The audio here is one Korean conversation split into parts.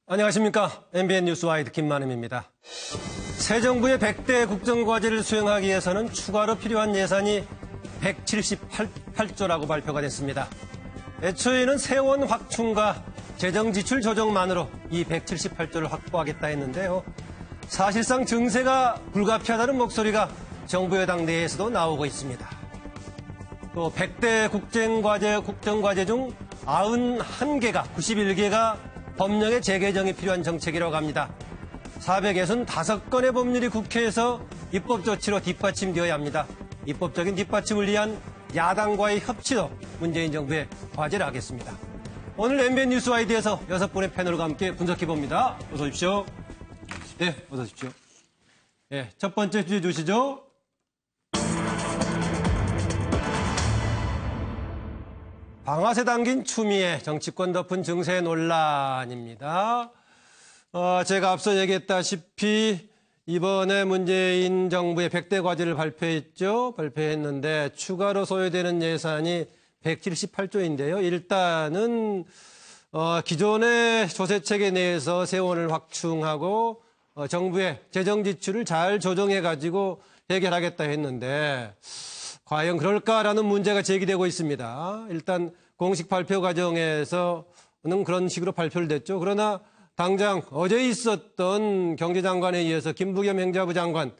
안녕하십니까. MBN 뉴스와이드 김만음입니다. 새 정부의 100대 국정과제를 수행하기 위해서는 추가로 필요한 예산이 178조라고 발표가 됐습니다. 애초에는 세원 확충과 재정 지출 조정만으로 이 178조를 확보하겠다 했는데요. 사실상 증세가 불가피하다는 목소리가 정부 여당 내에서도 나오고 있습니다. 또 100대 국정과제 중 91개가, 91개가 법령의 재개정이 필요한 정책이라고 합니다. 465건의 법률이 국회에서 입법 조치로 뒷받침되어야 합니다. 입법적인 뒷받침을 위한 야당과의 협치도 문재인 정부의 과제를 하겠습니다. 오늘 MBN 뉴스와이드에서 6분의 패널과 함께 분석해봅니다. 어서 오십시오. 네, 어서 오십시오. 네, 첫 번째 주제 주시죠. 방아쇠 당긴 추미애 정치권 덮은 증세 논란입니다. 제가 앞서 얘기했다시피 이번에 문재인 정부의 100대 과제를 발표했는데 추가로 소요되는 예산이 178조인데요. 일단은 기존의 조세체계 내에서 세원을 확충하고 정부의 재정 지출을 잘 조정해가지고 해결하겠다 했는데 과연 그럴까라는 문제가 제기되고 있습니다. 일단 공식 발표 과정에서는 그런 식으로 발표를 됐죠. 그러나 당장 어제 있었던 경제장관에 의해서 김부겸 행자부 장관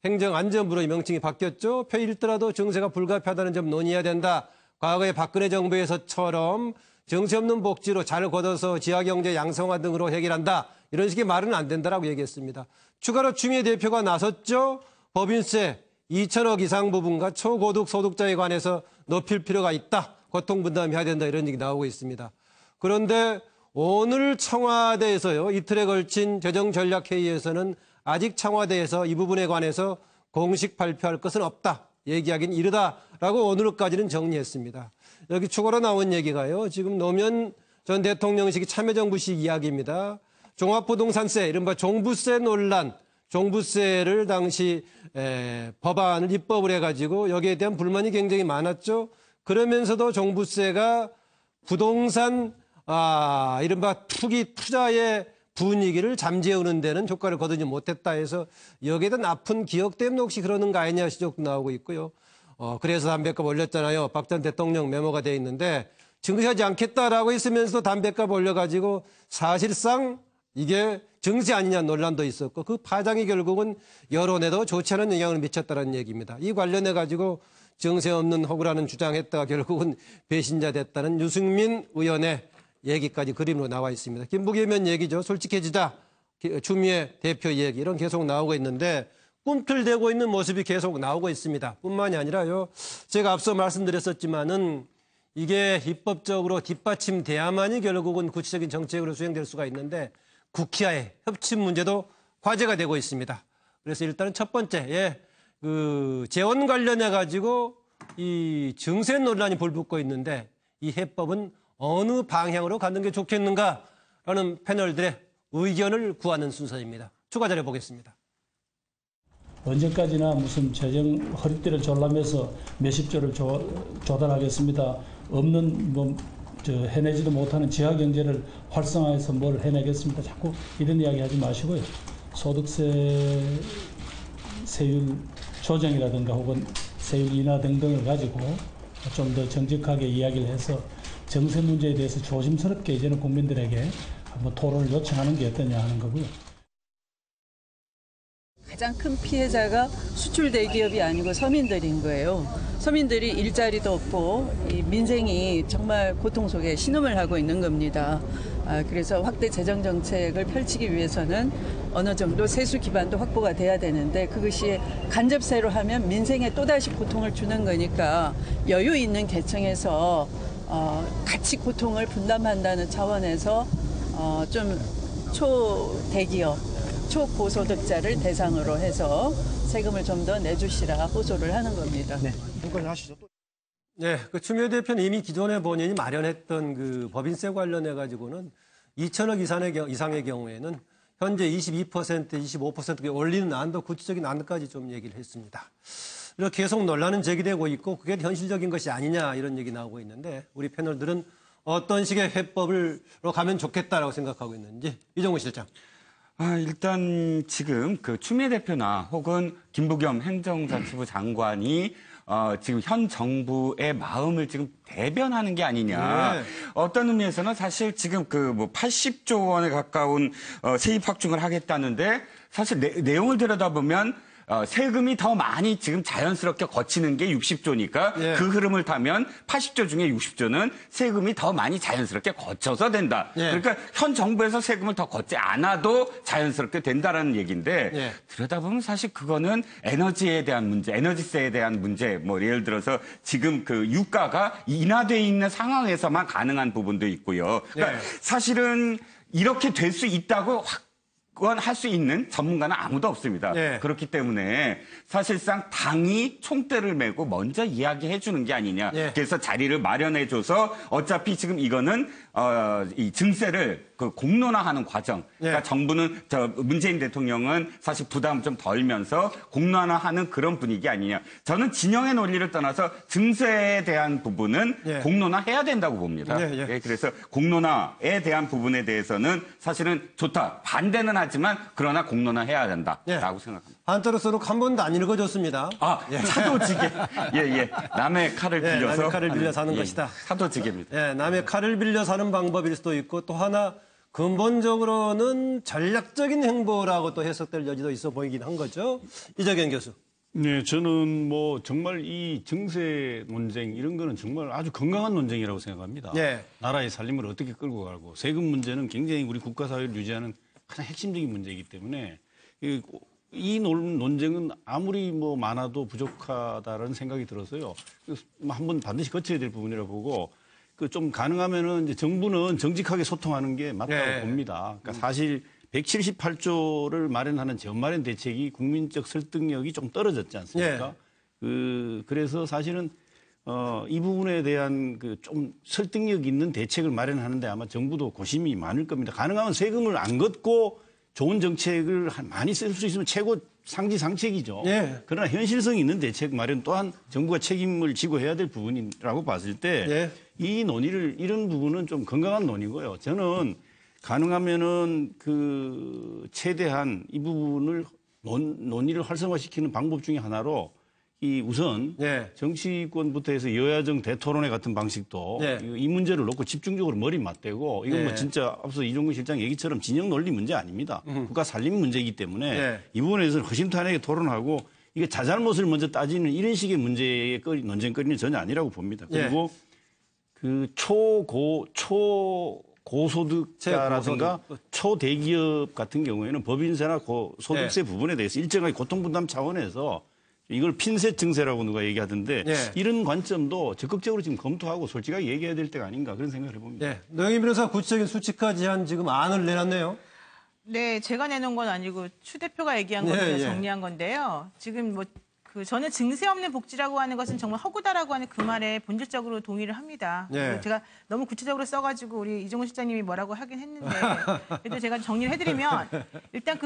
행정안전부로 명칭이 바뀌었죠. 표일더라도 증세가 불가피하다는 점 논의해야 된다. 과거의 박근혜 정부에서처럼 증세 없는 복지로 잘 걷어서 지하경제 양성화 등으로 해결한다. 이런 식의 말은 안 된다라고 얘기했습니다. 추가로 추미애 대표가 나섰죠. 법인세 2천억 이상 부분과 초고득 소득자에 관해서 높일 필요가 있다. 고통분담해야 된다. 이런 얘기 나오고 있습니다. 그런데 오늘 청와대에서요. 이틀에 걸친 재정전략회의에서는 아직 청와대에서 이 부분에 관해서 공식 발표할 것은 없다. 얘기하긴 이르다라고 오늘까지는 정리했습니다. 여기 추가로 나온 얘기가요. 지금 노무현 전 대통령 시기 참여정부식 이야기입니다. 종합부동산세, 이른바 종부세 논란. 종부세를 당시 법안을 입법을 해가지고 여기에 대한 불만이 굉장히 많았죠. 그러면서도 종부세가 부동산 이른바 투자의 분위기를 잠재우는 데는 효과를 거두지 못했다 해서 여기에 대한 아픈 기억 때문에 혹시 그러는 거 아니냐 지적도 나오고 있고요. 그래서 담배값 올렸잖아요. 박 전 대통령 메모가 돼 있는데 증세하지 않겠다라고 했으면서도 담배값 올려가지고 사실상 이게 증세 아니냐 논란도 있었고 그 파장이 결국은 여론에도 좋지 않은 영향을 미쳤다는 얘기입니다. 이 관련해가지고 증세 없는 호구라는 주장했다가 결국은 배신자 됐다는 유승민 의원의 얘기까지 그림으로 나와 있습니다. 김부겸 얘기죠. 솔직해지자. 추미애 대표 얘기 이런 계속 나오고 있는데 꿈틀대고 있는 모습이 계속 나오고 있습니다. 뿐만이 아니라요. 제가 앞서 말씀드렸었지만은 이게 입법적으로 뒷받침돼야만이 결국은 구체적인 정책으로 수행될 수가 있는데 국회와의 협치 문제도 화제가 되고 있습니다. 그래서 일단은 첫 번째, 재원 관련해가지고 이 증세 논란이 불붙고 있는데 이 해법은 어느 방향으로 가는 게 좋겠는가라는 패널들의 의견을 구하는 순서입니다. 추가 자료 보겠습니다. 언제까지나 무슨 재정 허리띠를 졸라매서 몇십 조를 조달하겠습니다. 없는 해내지도 못하는 지하경제를 활성화해서 뭘 해내겠습니다. 자꾸 이런 이야기 하지 마시고요. 소득세 세율 조정이라든가 혹은 세율 인하 등등을 가지고 좀 더 정직하게 이야기를 해서 정세 문제에 대해서 조심스럽게 이제는 국민들에게 한번 토론을 요청하는 게 어떠냐 하는 거고요. 가장 큰 피해자가 수출 대기업이 아니고 서민들인 거예요. 서민들이 일자리도 없고 이 민생이 정말 고통 속에 신음을 하고 있는 겁니다. 그래서 확대 재정 정책을 펼치기 위해서는 어느 정도 세수 기반도 확보가 돼야 되는데 그것이 간접세로 하면 민생에 또다시 고통을 주는 거니까 여유 있는 계층에서 같이 고통을 분담한다는 차원에서 좀 초대기업 초고소득자를 대상으로 해서 세금을 좀 더 내주시라 호소를 하는 겁니다. 네, 여기까지 하시죠. 네, 추미애 대표는 이미 기존에 본인이 마련했던 그 법인세 관련해 가지고는 2천억 이상의 경우에는 현재 22%, 25% 올리는 안도 구체적인 안까지 좀 얘기를 했습니다. 이렇게 계속 논란은 제기되고 있고 그게 현실적인 것이 아니냐 이런 얘기 나오고 있는데 우리 패널들은 어떤 식의 해법으로 가면 좋겠다라고 생각하고 있는지 이종훈 실장. 일단 지금 그 추미애 대표나 혹은 김부겸 행정자치부 장관이 지금 현 정부의 마음을 지금 대변하는 게 아니냐. 네. 어떤 의미에서는 사실 지금 그 뭐 80조 원에 가까운 세입 확충을 하겠다는데 사실 내용을 들여다보면 세금이 더 많이 지금 자연스럽게 거치는 게 60조니까 예. 그 흐름을 타면 80조 중에 60조는 세금이 더 많이 자연스럽게 거쳐서 된다. 예. 그러니까 현 정부에서 세금을 더 걷지 않아도 자연스럽게 된다라는 얘기인데 예. 들여다보면 사실 그거는 에너지에 대한 문제, 에너지세에 대한 문제, 뭐 예를 들어서 지금 그 유가가 인하돼 있는 상황에서만 가능한 부분도 있고요. 그러니까 예. 사실은 이렇게 될 수 있다고 할 수 있는 전문가는 아무도 없습니다. 예. 그렇기 때문에 사실상 당이 총대를 메고 먼저 이야기해 주는 게 아니냐. 예. 그래서 자리를 마련해 줘서 어차피 지금 이거는 이 증세를 그 공론화하는 과정. 그러니까 예. 정부는 문재인 대통령은 사실 부담 좀 덜면서 공론화하는 그런 분위기 아니냐. 저는 진영의 논리를 떠나서 증세에 대한 부분은 예. 공론화해야 된다고 봅니다. 예, 예. 그래서 공론화에 대한 부분에 대해서는 사실은 좋다. 반대는 하지만 그러나 공론화해야 된다라고 예. 생각합니다. 한자로서는 한 번도 안 읽어줬습니다. 사도지게. 예. 남의 칼을 예, 빌려서. 남의 칼을 빌려 사는 예, 것이다. 사도지게입니다. 예, 남의 칼을 빌려 사는 방법일 수도 있고 또 하나 근본적으로는 전략적인 행보라고 또 해석될 여지도 있어 보이긴 한 거죠. 이정현 교수. 네, 저는 뭐 정말 이 증세 논쟁 이런 거는 정말 아주 건강한 논쟁이라고 생각합니다. 예. 나라의 살림을 어떻게 끌고 가고 세금 문제는 굉장히 우리 국가 사회를 유지하는 가장 핵심적인 문제이기 때문에 이 논쟁은 아무리 뭐 많아도 부족하다는 생각이 들어서요. 한번 반드시 거쳐야 될 부분이라고 보고 그 좀 가능하면은 이제 정부는 정직하게 소통하는 게 맞다고 네. 봅니다. 그러니까 사실 178조를 마련하는 재원마련 대책이 국민적 설득력이 좀 떨어졌지 않습니까? 그래서 사실은 이 부분에 대한 그 좀 설득력 있는 대책을 마련하는데 아마 정부도 고심이 많을 겁니다. 가능하면 세금을 안 걷고 좋은 정책을 많이 쓸 수 있으면 최고 상지상책이죠. 예. 그러나 현실성이 있는 대책 마련 또한 정부가 책임을 지고 해야 될 부분이라고 봤을 때 이 논의를 이런 부분은 좀 건강한 논의고요. 저는 가능하면은 그 최대한 이 부분을 논의를 활성화시키는 방법 중에 하나로 이 우선 정치권부터 해서 여야정 대토론회 같은 방식도 이 문제를 놓고 집중적으로 머리 맞대고 이건 뭐 진짜 앞서 이종근 실장 얘기처럼 진영 논리 문제 아닙니다. 국가 살림 문제이기 때문에 이 부분에 대해서는 허심탄회하게 토론하고 이게 자잘못을 먼저 따지는 이런 식의 문제의 논쟁거리는 전혀 아니라고 봅니다. 그리고 그 고소득자라든가 초대기업 같은 경우에는 법인세나 소득세 부분에 대해서 일정하게 고통분담 차원에서 이걸 핀셋 증세라고 누가 얘기하던데 이런 관점도 적극적으로 지금 검토하고 솔직하게 얘기해야 될 때가 아닌가 그런 생각을 해봅니다. 노영희 변호사 구체적인 수치까지 한 지금 안을 내놨네요. 네, 제가 내놓은 건 아니고 추 대표가 얘기한 거를 정리한 건데요. 지금 뭐 저는 증세 없는 복지라고 하는 것은 정말 허구다라고 하는 그 말에 본질적으로 동의를 합니다. 제가 너무 구체적으로 써가지고 우리 이종훈 실장님이 뭐라고 하긴 했는데 그래도 제가 정리를 해드리면 일단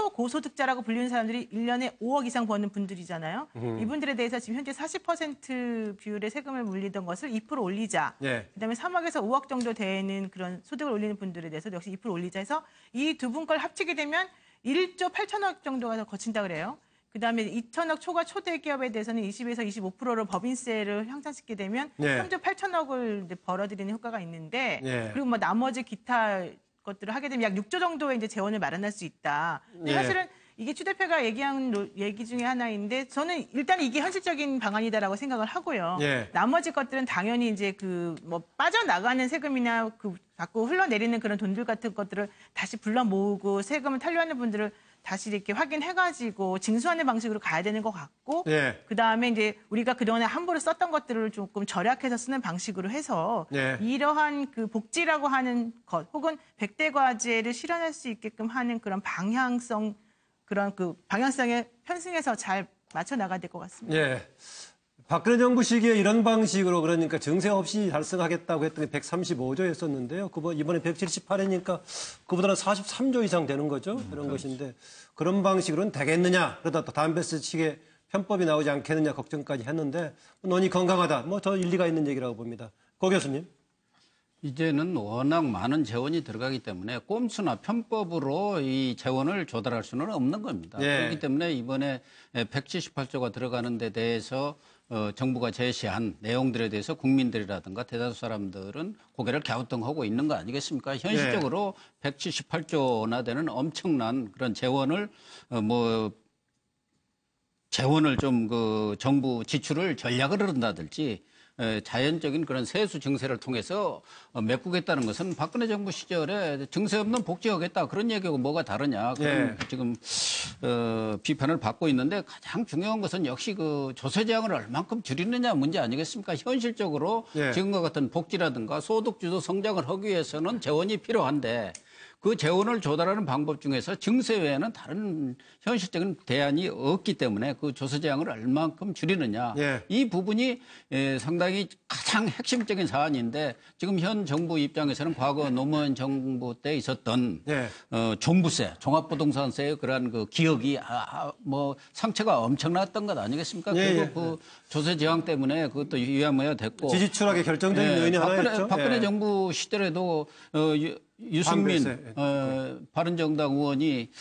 초고소득자라고 불리는 사람들이 1년에 5억 이상 버는 분들이잖아요. 이분들에 대해서 지금 현재 40% 비율의 세금을 물리던 것을 2% 올리자. 그다음에 3억에서 5억 정도 되는 그런 소득을 올리는 분들에 대해서 역시 2% 올리자 해서 이 두 분 걸 합치게 되면 1조 8천억 정도가 더 거친다 그래요. 그다음에 2천억 초과 초대기업에 대해서는 20에서 25%로 법인세를 향상시키게 되면 3조 8천억을 이제 벌어들이는 효과가 있는데 그리고 뭐 나머지 기타 것들을 하게 되면 약 6조 정도의 이제 재원을 마련할 수 있다. 근데 사실은 이게 추 대표가 얘기한 얘기 중에 하나인데 저는 일단 이게 현실적인 방안이다라고 생각을 하고요. 나머지 것들은 당연히 이제 그 뭐 빠져나가는 세금이나 그 자꾸 흘러내리는 그런 돈들 같은 것들을 다시 불러 모으고 세금을 탈루하는 분들을 다시 이렇게 확인해가지고 징수하는 방식으로 가야 되는 것 같고 그다음에 이제 우리가 그동안에 함부로 썼던 것들을 조금 절약해서 쓰는 방식으로 해서 이러한 그 복지라고 하는 것 혹은 100대 과제를 실현할 수 있게끔 하는 그런 방향성 그런 그 방향성에 편승해서 잘 맞춰 나가야 될 것 같습니다. 박근혜 정부 시기에 이런 방식으로 그러니까 증세 없이 달성하겠다고 했던 게 135조였었는데요. 이번에 178이니까 그보다는 43조 이상 되는 거죠. 그런 것인데 그런 방식으로는 되겠느냐. 그러다 또 담배세 측에 편법이 나오지 않겠느냐 걱정까지 했는데 논의 건강하다. 뭐 더 일리가 있는 얘기라고 봅니다. 고 교수님. 이제는 워낙 많은 재원이 들어가기 때문에 꼼수나 편법으로 이 재원을 조달할 수는 없는 겁니다. 예. 그렇기 때문에 이번에 178조가 들어가는 데 대해서 정부가 제시한 내용들에 대해서 국민들이라든가 대다수 사람들은 고개를 갸우뚱하고 있는 거 아니겠습니까? 현실적으로 178조나 되는 엄청난 그런 재원을 재원을 좀 정부 지출을 전략을 한다든지 자연적인 그런 세수 증세를 통해서 메꾸겠다는 것은 박근혜 정부 시절에 증세 없는 복지하겠다 그런 얘기하고 뭐가 다르냐 그런 지금 비판을 받고 있는데 가장 중요한 것은 역시 그 조세 제한을 얼만큼 줄이느냐 문제 아니겠습니까? 현실적으로 지금과 같은 복지라든가 소득 주도 성장을 하기 위해서는 재원이 필요한데 그 재원을 조달하는 방법 중에서 증세 외에는 다른 현실적인 대안이 없기 때문에 그 조세 제한을 얼만큼 줄이느냐. 이 부분이 상당히 가장 핵심적인 사안인데 지금 현 정부 입장에서는 과거 노무현 정부 때 있었던 종부세, 종합부동산세의 그러한 그 기억이 상처가 엄청났던 것 아니겠습니까? 그리고 그 조세 제한 때문에 그것도 유야무야 됐고 지지출하게 결정적인 요인이 하나였죠. 박근혜 정부 시절에도 유승민 바른정당 의원이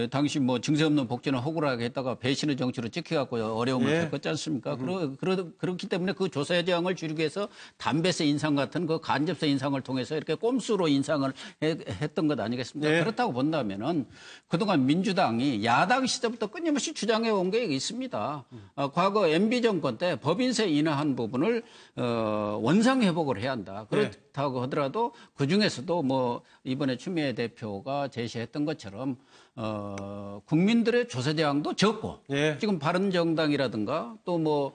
당시 뭐 증세 없는 복지는 허구라고 했다가 배신의 정치로 찍혀갖고 어려움을 겪었지 않습니까? 그렇기 때문에 그 조세 제한을 줄이기 위해서 담배세 인상 같은 그 간접세 인상을 통해서 이렇게 꼼수로 인상을 했던 것 아니겠습니까? 그렇다고 본다면은 그동안 민주당이 야당 시절부터 끊임없이 주장해 온 게 있습니다. 과거 MB 정권 때 법인세 인하한 부분을 원상 회복을 해야 한다. 그렇다고 하더라도 그 중에서도 뭐 이번에 추미애 대표가 제시했던 것처럼 국민들의 조세 제한도 적고 지금 바른정당이라든가 또 뭐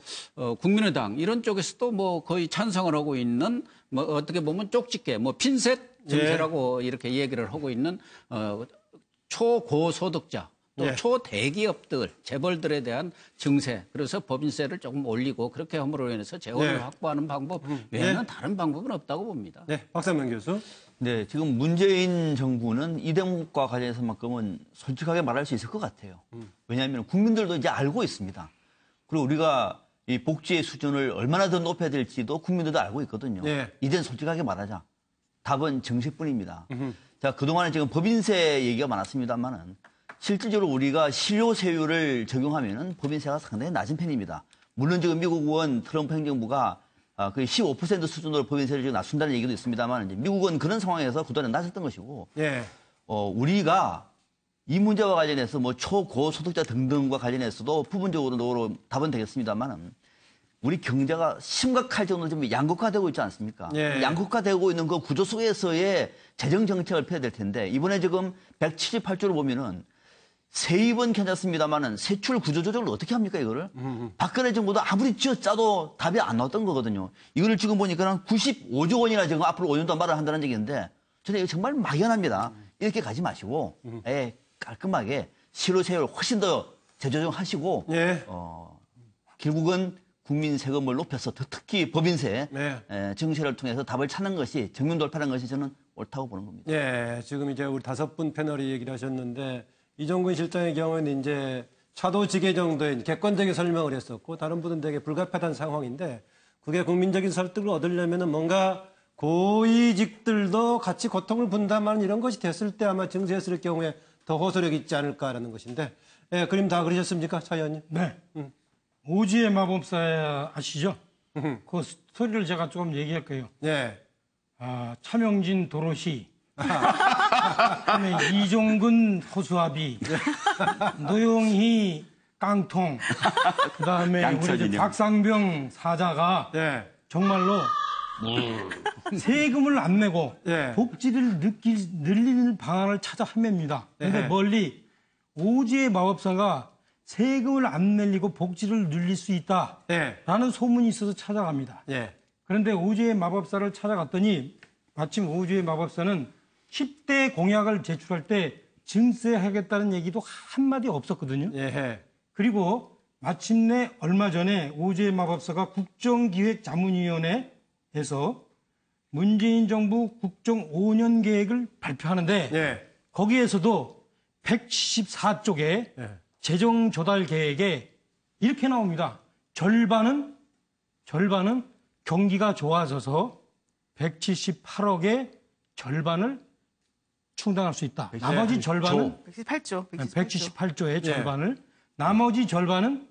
국민의당 이런 쪽에서도 뭐 거의 찬성을 하고 있는 뭐 어떻게 보면 쪽집게 뭐 핀셋 정세라고 이렇게 얘기를 하고 있는 초고소득자 또 초대기업들, 재벌들에 대한 증세, 그래서 법인세를 조금 올리고 그렇게 함으로 인해서 재원을 확보하는 방법 외에는 다른 방법은 없다고 봅니다. 네, 박상명 교수. 네, 지금 문재인 정부는 이 대목과 관련해서만큼은 솔직하게 말할 수 있을 것 같아요. 왜냐하면 국민들도 이제 알고 있습니다. 그리고 우리가 이 복지의 수준을 얼마나 더 높여야 될지도 국민들도 알고 있거든요. 이제는 솔직하게 말하자. 답은 정세뿐입니다. 자, 그동안에 지금 법인세 얘기가 많았습니다만은 실질적으로 우리가 실효세율을 적용하면은 법인세가 상당히 낮은 편입니다. 물론 지금 미국은 트럼프 행정부가 거의 15% 수준으로 법인세를 지금 낮춘다는 얘기도 있습니다만 이제 미국은 그런 상황에서 그동안 낮았던 것이고 우리가 이 문제와 관련해서 뭐 초고소득자 등등과 관련해서도 부분적으로 답은 되겠습니다만은 우리 경제가 심각할 정도로 좀 양극화되고 있지 않습니까? 양극화되고 있는 그 구조 속에서의 재정 정책을 펴야 될 텐데 이번에 지금 178조를 보면은 세입은 괜찮습니다만은 세출 구조 조정을 어떻게 합니까 이거를? 박근혜 정부도 아무리 짜도 답이 안 나왔던 거거든요. 이거를 지금 보니까 95조 원이나 지금 앞으로 5년 동안 말을 한다는 얘기인데 저는 이거 정말 막연합니다. 이렇게 가지 마시고 깔끔하게 실효세율 훨씬 더 재조정하시고 결국은 국민 세금을 높여서 특히 법인세 증세를 통해서 답을 찾는 것이 정면 돌파하는 것이 저는 옳다고 보는 겁니다. 지금 이제 우리 5분 패널이 얘기를 하셨는데 이종근 실장의 경우에는 이제 차도지계 정도의 객관적인 설명을 했었고 다른 분은 되게 불가피한 상황인데 그게 국민적인 설득을 얻으려면은 뭔가 고위직들도 같이 고통을 분담하는 이런 것이 됐을 때 아마 증세했을 경우에 더 호소력이 있지 않을까라는 것인데 그림 다 그리셨습니까? 차 의원님? 네. 오지의 마법사 아시죠? 그 스토리를 제가 조금 얘기할 거예요. 차명진 도로시 그다음에 이종근 호수아비, 노영희 깡통, 그다음에 우리 박상병 사자가 정말로 세금을 안 내고 복지를 늘리는 방안을 찾아 헤맵니다. 그런데 멀리 오지의 마법사가 세금을 안 늘리고 복지를 늘릴 수 있다라는 소문이 있어서 찾아갑니다. 그런데 오지의 마법사를 찾아갔더니 마침 오지의 마법사는 10대 공약을 제출할 때 증세하겠다는 얘기도 한마디 없었거든요. 그리고 마침내 얼마 전에 오지의 마법사가 국정기획자문위원회에서 문재인 정부 국정 5년 계획을 발표하는데 거기에서도 174쪽에 재정 조달 계획에 이렇게 나옵니다. 절반은 경기가 좋아져서 178억의 절반을 충당할 수 있다. 나머지 절반은 178조의 절반을 나머지 절반은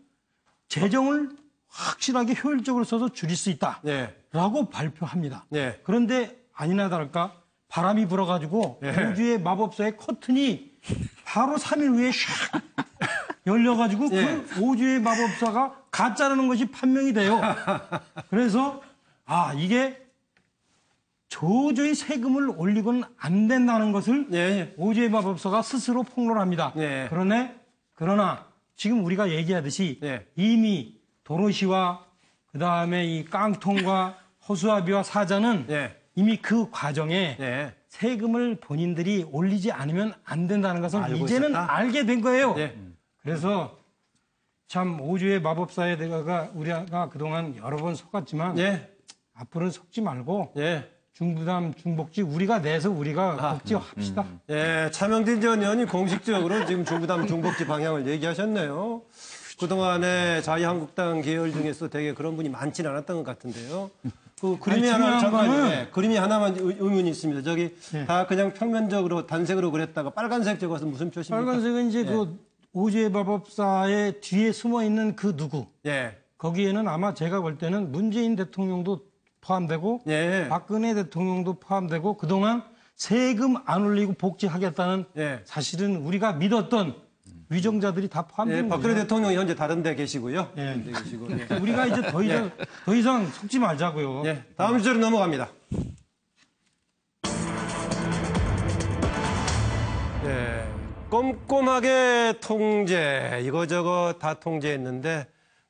재정을 확실하게 효율적으로 써서 줄일 수 있다라고 발표합니다. 그런데 아니나 다를까 바람이 불어가지고 우주의 마법사의 커튼이 바로 3일 후에 샥 열려가지고 그 우주의 마법사가 가짜라는 것이 판명이 돼요. 그래서 이게 도저히 세금을 올리고는 안 된다는 것을 우주의 마법사가 스스로 폭로합니다. 그러나 지금 우리가 얘기하듯이 이미 도로시와 그다음에 이 깡통과 허수아비와 사자는 이미 그 과정에 세금을 본인들이 올리지 않으면 안 된다는 것을 이제는 알게 된 거예요. 그래서 참 우주의 마법사에 내가 우리가 그동안 여러 번 속았지만 앞으로는 속지 말고 중부담, 중복지 우리가 내서 우리가 복지합시다. 차명진 전 의원이 공식적으로 지금 중부담, 중복지 방향을 얘기하셨네요. 그동안에 자유한국당 계열 중에서 되게 그런 분이 많지는 않았던 것 같은데요. 그 그림이 하나, 잠깐만요. 그림이 하나만 의문이 있습니다. 저기 다 그냥 평면적으로 단색으로 그렸다가 빨간색 적어서 무슨 표시입니까? 빨간색은 이제 그 우주의 마법사의 뒤에 숨어 있는 그 누구. 거기에는 아마 제가 볼 때는 문재인 대통령도 포함되고 박근혜 대통령도 포함되고 그동안 세금 안 올리고 복지하겠다는 사실은 우리가 믿었던 위정자들이 다 포함된 거예요. 박근혜 대통령이 현재 다른 데 계시고요. 우리가 이제 더 이상 속지 말자고요. 다음 주제로 넘어갑니다. 꼼꼼하게 통제, 이거저거 다 통제했는데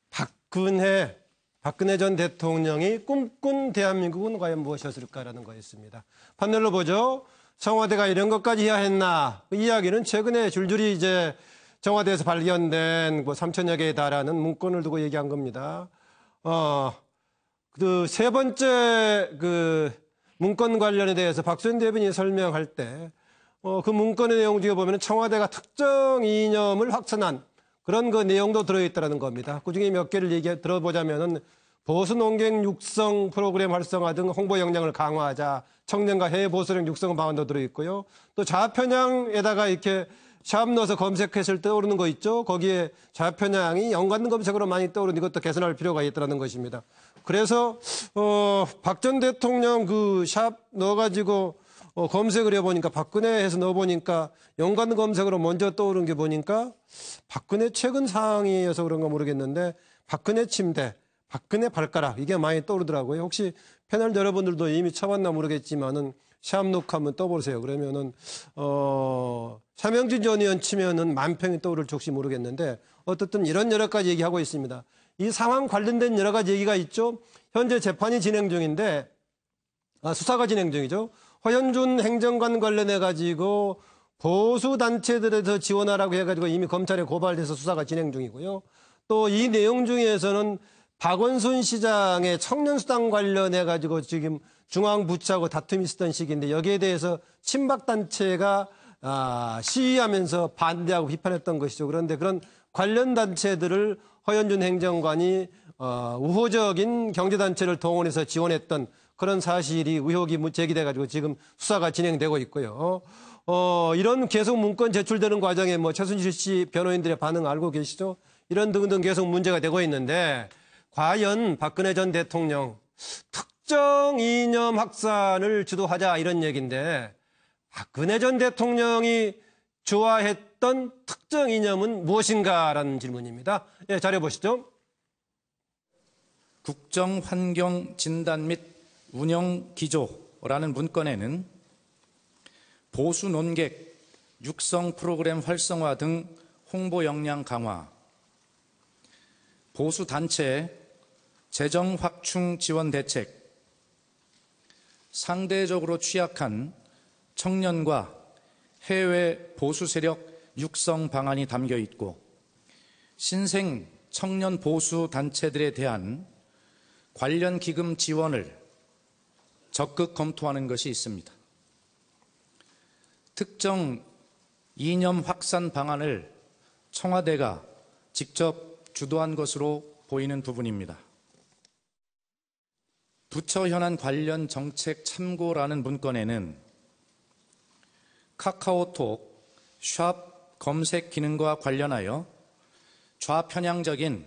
박근혜 전 대통령이 꿈꾼 대한민국은 과연 무엇이었을까라는 거였습니다. 판넬로 보죠. 청와대가 이런 것까지 해야 했나? 그 이야기는 최근에 줄줄이 이제 청와대에서 발견된 3천여 개에 달하는 문건을 두고 얘기한 겁니다. 그 세 번째 그 문건 관련에 대해서 박수현 대변인이 설명할 때 그 문건의 내용 중에 보면 청와대가 특정 이념을 확산한 그런 그 내용도 들어있다는 겁니다. 그 중에 몇 개를 들어보자면은 보수 농객 육성 프로그램 활성화 등 홍보 역량을 강화하자, 청년과 해외 보수력 육성 방안도 들어있고요. 또 좌편향에다가 이렇게 샵 넣어서 검색했을 때 떠오르는 거 있죠? 거기에 좌편향이 연관 검색으로 많이 떠오르는 이것도 개선할 필요가 있다는 것입니다. 그래서 박 전 대통령 그 샵 넣어가지고 검색을 해보니까 박근혜 해서 넣어보니까 연관 검색으로 먼저 떠오른 게 보니까 박근혜 최근 상황이어서 그런가 모르겠는데 박근혜 침대, 박근혜 발가락 이게 많이 떠오르더라고요. 혹시 패널 여러분들도 이미 쳐봤나 모르겠지만은 샵 놓고 한번 떠보세요. 그러면은 차명진 전 의원 치면은 만평이 떠오를지 혹시 모르겠는데 어떻든 이런 여러 가지 얘기하고 있습니다. 이 상황 관련된 여러 가지 얘기가 있죠. 현재 재판이 진행 중인데 수사가 진행 중이죠. 허현준 행정관 관련해 가지고 보수 단체들에서 지원하라고 해가지고 이미 검찰에 고발돼서 수사가 진행 중이고요. 또 이 내용 중에서는 박원순 시장의 청년수당 관련해 가지고 지금 중앙부처하고 다툼이 있었던 시기인데 여기에 대해서 친박단체가 시위하면서 반대하고 비판했던 것이죠. 그런데 그런 관련 단체들을 허현준 행정관이 우호적인 경제단체를 동원해서 지원했던 그런 사실이 의혹이 제기돼가지고 지금 수사가 진행되고 있고요. 이런 계속 문건 제출되는 과정에 최순실 씨 변호인들의 반응 알고 계시죠? 이런 등등 계속 문제가 되고 있는데 과연 박근혜 전 대통령 특정 이념 확산을 주도하자 이런 얘기인데 박근혜 전 대통령이 좋아했던 특정 이념은 무엇인가라는 질문입니다. 자료 보시죠. 국정환경진단 및 운영기조라는 문건에는 보수 논객, 육성 프로그램 활성화 등 홍보 역량 강화, 보수 단체 재정 확충 지원 대책, 상대적으로 취약한 청년과 해외 보수 세력 육성 방안이 담겨 있고 신생 청년 보수 단체들에 대한 관련 기금 지원을 적극 검토하는 것이 있습니다. 특정 이념 확산 방안을 청와대가 직접 주도한 것으로 보이는 부분입니다. 부처 현안 관련 정책 참고라는 문건에는 카카오톡 샵 검색 기능과 관련하여 좌편향적인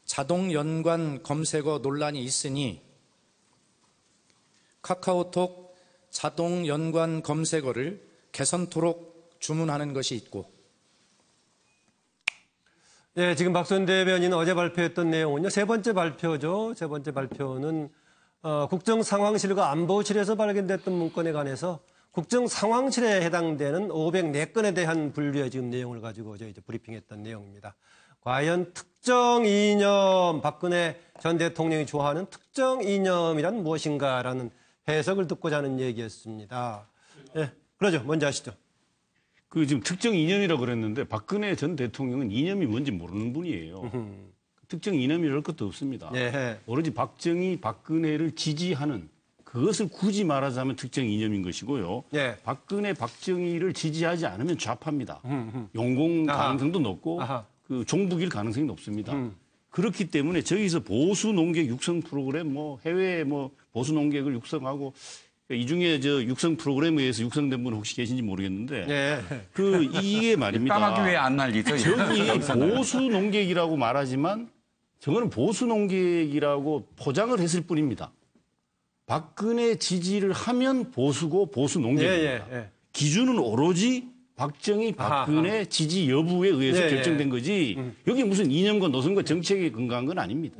자동 연관 검색어 논란이 있으니 카카오톡 자동 연관 검색어를 개선토록 주문하는 것이 있고, 네, 지금 박수현 대변인 어제 발표했던 내용은요. 세 번째 발표죠. 세 번째 발표는 국정상황실과 안보실에서 발견됐던 문건에 관해서 국정상황실에 해당되는 504건에 대한 분류의 지금 내용을 가지고 이제 브리핑했던 내용입니다. 과연 특정 이념, 박근혜 전 대통령이 좋아하는 특정 이념이란 무엇인가라는 해석을 듣고자 하는 얘기였습니다. 네, 그러죠. 먼저 하시죠. 그 지금 특정 이념이라고 그랬는데 박근혜 전 대통령은 이념이 뭔지 모르는 분이에요. 특정 이념이랄 것도 없습니다. 네. 오로지 박근혜를 지지하는 그것을 굳이 말하자면 특정 이념인 것이고요. 네. 박근혜, 박정희를 지지하지 않으면 좌파입니다. 용공 가능성도 높고 그 종북일 가능성이 높습니다. 그렇기 때문에 저기서 보수 농객 육성 프로그램, 뭐 해외 뭐 보수 농객을 육성하고 이 중에 저 육성 프로그램에 의해서 육성된 분 혹시 계신지 모르겠는데, 네. 이게 말입니다. 까마귀 왜 안 날리죠? 저기 보수 농객이라고 말하지만 저거는 보수 농객이라고 포장을 했을 뿐입니다. 박근혜 지지를 하면 보수고 보수 농객입니다. 기준은 오로지 박정희, 박근혜 지지 여부에 의해서 결정된 거지. 여기 무슨 이념과 노선과 정책에 근거한 건 아닙니다.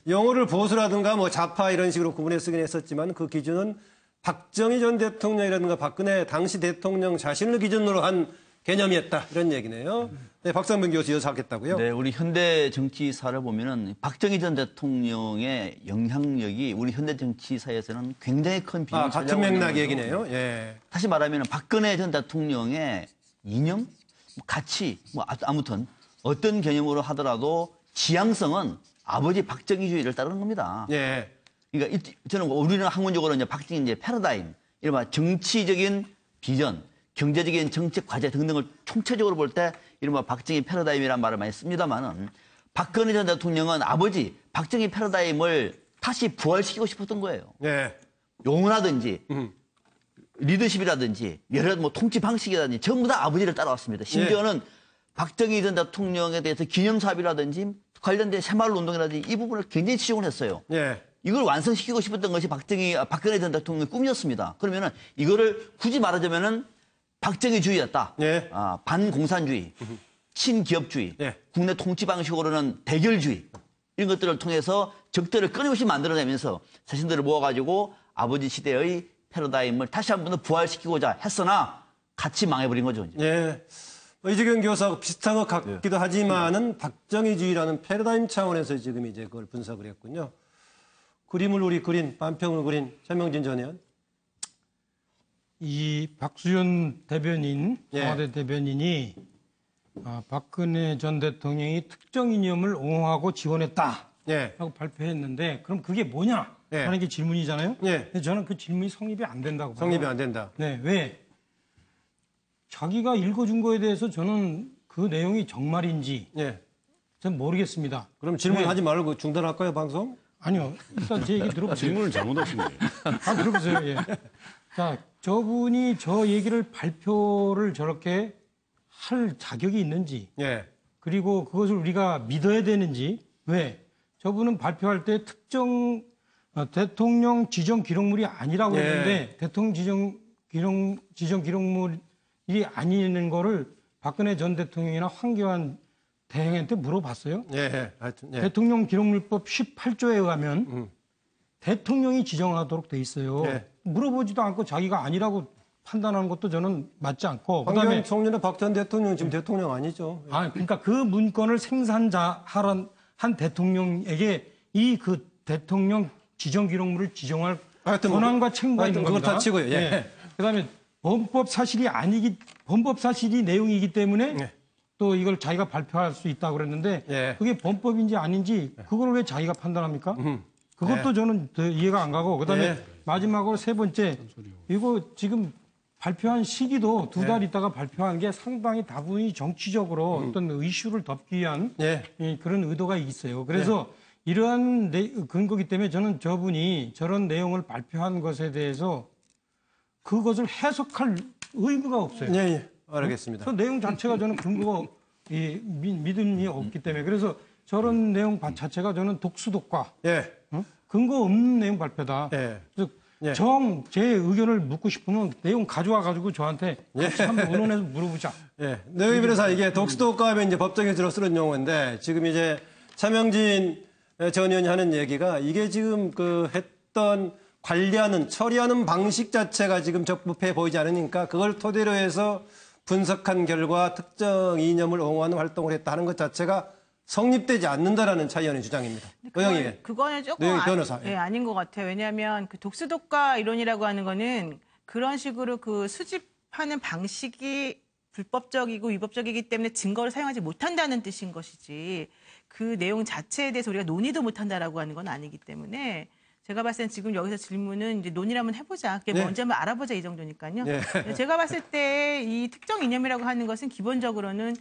용어를 보수라든가 뭐 좌파 이런 식으로 구분해 쓰긴 했었지만 그 기준은 박정희 전 대통령이라든가 박근혜 당시 대통령 자신을 기준으로 한 개념이었다. 이런 얘기네요. 네, 박상병 교수 이어서 하겠다고요? 네, 우리 현대 정치사를 보면은 박정희 전 대통령의 영향력이 우리 현대 정치사에서는 굉장히 큰 비중을 같은 맥락 얘기네요. 예. 다시 말하면 박근혜 전 대통령의 이념, 가치, 뭐 아무튼 어떤 개념으로 하더라도 지향성은 아버지 박정희주의를 따르는 겁니다. 예. 그러니까 저는 우리는 학문적으로 이제 박정희 이제 패러다임, 이른바 정치적인 비전, 경제적인 정책 과제 등등을 총체적으로 볼 때 이른바 박정희 패러다임이라는 말을 많이 씁니다만은 박근혜 전 대통령은 아버지 박정희 패러다임을 다시 부활시키고 싶었던 거예요. 예. 용어라든지 리더십이라든지 여러 뭐 통치 방식이라든지 전부 다 아버지를 따라왔습니다. 심지어는 박정희 전 대통령에 대해서 기념사업이라든지 관련된 새마을 운동이라든지 이 부분을 굉장히 치중을 했어요. 예. 이걸 완성시키고 싶었던 것이 박근혜 전 대통령의 꿈이었습니다. 그러면은 이거를 굳이 말하자면은 박정희주의였다. 예. 반공산주의, 친기업주의, 국내 통치 방식으로는 대결주의 이런 것들을 통해서 적들을 끊임없이 만들어내면서 자신들을 모아가지고 아버지 시대의 패러다임을 다시 한 번 더 부활시키고자 했으나 같이 망해버린 거죠. 이제. 예. 이재경 교수하고 비슷한 것 같기도 하지만은 박정희주의라는 패러다임 차원에서 지금 이제 그걸 분석을 했군요. 그림을 우리 그린, 반평을 그린 최명진 전 의원. 이 박수현 대변인, 청와대 대변인이 박근혜 전 대통령이 특정 이념을 옹호하고 지원했다라고 발표했는데 그럼 그게 뭐냐 하는 게 질문이잖아요. 근데 저는 그 질문이 성립이 안 된다고 봐요. 성립이 안 된다. 네, 왜? 자기가 읽어준 거에 대해서 저는 그 내용이 정말인지 전 모르겠습니다. 그럼 질문하지 말고 중단할까요, 방송? 아니요. 일단 제 얘기 들어보세요. 질문을 잘못하신 거예요. 들어보세요. 예. 자, 저분이 저 얘기를 발표를 저렇게 할 자격이 있는지, 그리고 그것을 우리가 믿어야 되는지, 왜? 저분은 발표할 때 특정 대통령 지정 기록물이 아니라고 했는데, 대통령 지정 기록물이 아니는 거를 박근혜 전 대통령이나 황교안 대행한테 물어봤어요. 하여튼, 대통령 기록물법 18조에 의하면 대통령이 지정하도록 돼 있어요. 물어보지도 않고 자기가 아니라고 판단하는 것도 저는 맞지 않고. 황교안 총리나 박 전 대통령은 지금 대통령 아니죠. 그러니까 그 문건을 한 대통령에게 이 그 대통령 지정 기록물을 지정할 권한과 책무가 있는 겁니다. 그걸 다 치고요. 그다음에 범법 사실이 내용이기 때문에 또 이걸 자기가 발표할 수 있다고 그랬는데 그게 범법인지 아닌지 그걸 왜 자기가 판단합니까? 그것도 저는 더 이해가 안 가고 그다음에 마지막으로 세 번째 이거 지금 발표한 시기도 2달 있다가 발표한 게 상당히 다분히 정치적으로 어떤 이슈를 덮기 위한 그런 의도가 있어요. 그래서 이러한 근거기 때문에 저는 저분이 저런 내용을 발표한 것에 대해서 그것을 해석할 의무가 없어요. 알겠습니다. 그 내용 자체가 저는 근거가 믿음이 없기 때문에 그래서 저런 내용 자체가 저는 독수독과 근거 없는 내용 발표다. 그래서 제 의견을 묻고 싶으면 내용 가져와 가지고 저한테 같이 한번 의논해서 물어보자. 노영희 변호사, 이게 독수독과 하면 이제 법정에 주로 쓰는 용어인데 지금 이제 차명진 전 의원이 하는 얘기가 이게 지금 그 했던 관리하는 처리하는 방식 자체가 지금 적법해 보이지 않으니까 그걸 토대로 해서 분석한 결과 특정 이념을 옹호하는 활동을 했다 하는 것 자체가 성립되지 않는다라는 차 의원의 주장입니다. 그거는 조금 아닌 것 같아요. 왜냐하면 그 독수독과 이론이라고 하는 거는 그런 식으로 그 수집하는 방식이 불법적이고 위법적이기 때문에 증거를 사용하지 못한다는 뜻인 것이지 그 내용 자체에 대해서 우리가 논의도 못한다라고 하는 건 아니기 때문에 제가 봤을 땐 지금 여기서 질문은 이제 논의를 한번 해보자. 그게 먼저 한번 알아보자 이 정도니까요. 제가 봤을 때 이 특정 이념이라고 하는 것은 기본적으로는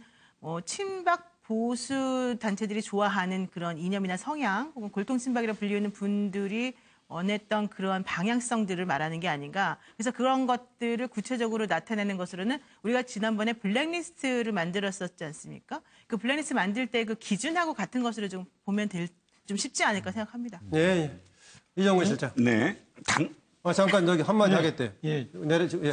친박 보수 단체들이 좋아하는 그런 이념이나 성향 혹은 골통친박이라고 불리는 분들이 원했던 그러한 방향성들을 말하는 게 아닌가. 그래서 그런 것들을 구체적으로 나타내는 것으로는 우리가 지난번에 블랙리스트를 만들었었지 않습니까? 그 블랙리스트 만들 때 그 기준하고 같은 것으로 좀 보면 좀 쉽지 않을까 생각합니다. 이정훈 실장. 잠깐 여기 한마디 하겠대요.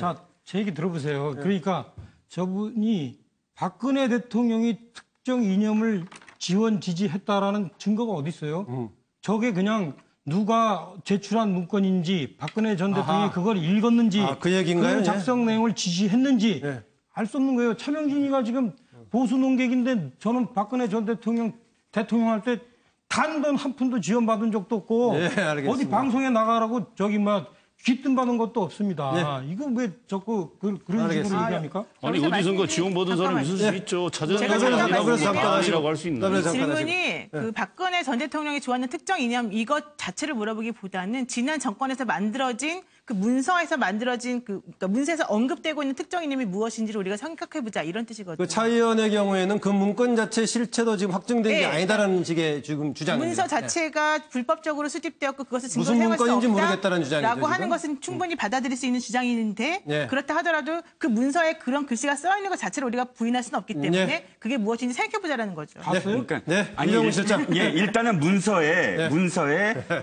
자, 제 얘기 들어보세요. 그러니까 저분이 박근혜 대통령이 특정 이념을 지원 지지했다라는 증거가 어디 있어요? 저게 그냥 누가 제출한 문건인지 박근혜 전 대통령이 그걸 읽었는지 그 얘기인가요? 그 작성 내용을 지시했는지 알 수 없는 거예요. 차명진이가 지금 보수 논객인데 저는 박근혜 전 대통령 할 때 단돈 한 푼도 지원받은 적도 없고 어디 방송에 나가라고 귀뜸 받은 것도 없습니다. 이거 왜 자꾸 그런 식으로 얘기합니까? 아니 어디선가 지원 받은 사람 있을 수 있죠. 찾아내라고 할 수 있나요? 질문이 그 박근혜 전 대통령이 좋아하는 특정 이념 이것 자체를 물어보기보다는 지난 정권에서 만들어진 그 문서에서 만들어진 그러니까 문서에서 언급되고 있는 특정 이념이 무엇인지를 우리가 생각해보자 이런 뜻이거든요. 그 차 의원의 경우에는 그 문건 자체 실체도 지금 확정된 게 아니다라는 식의 지금 주장입니다. 문서 자체가 불법적으로 수집되었고 그것을 증거로 무슨 사용할 수 문건인지 모르겠다는 주장이죠. 없다라고 하는 것은 충분히 받아들일 수 있는 주장인데 그렇다 하더라도 그 문서에 그런 글씨가 써 있는 것 자체를 우리가 부인할 수는 없기 때문에 그게 무엇인지 생각해보자라는 거죠. 그러니까 이정훈 실장. 일단은 문서에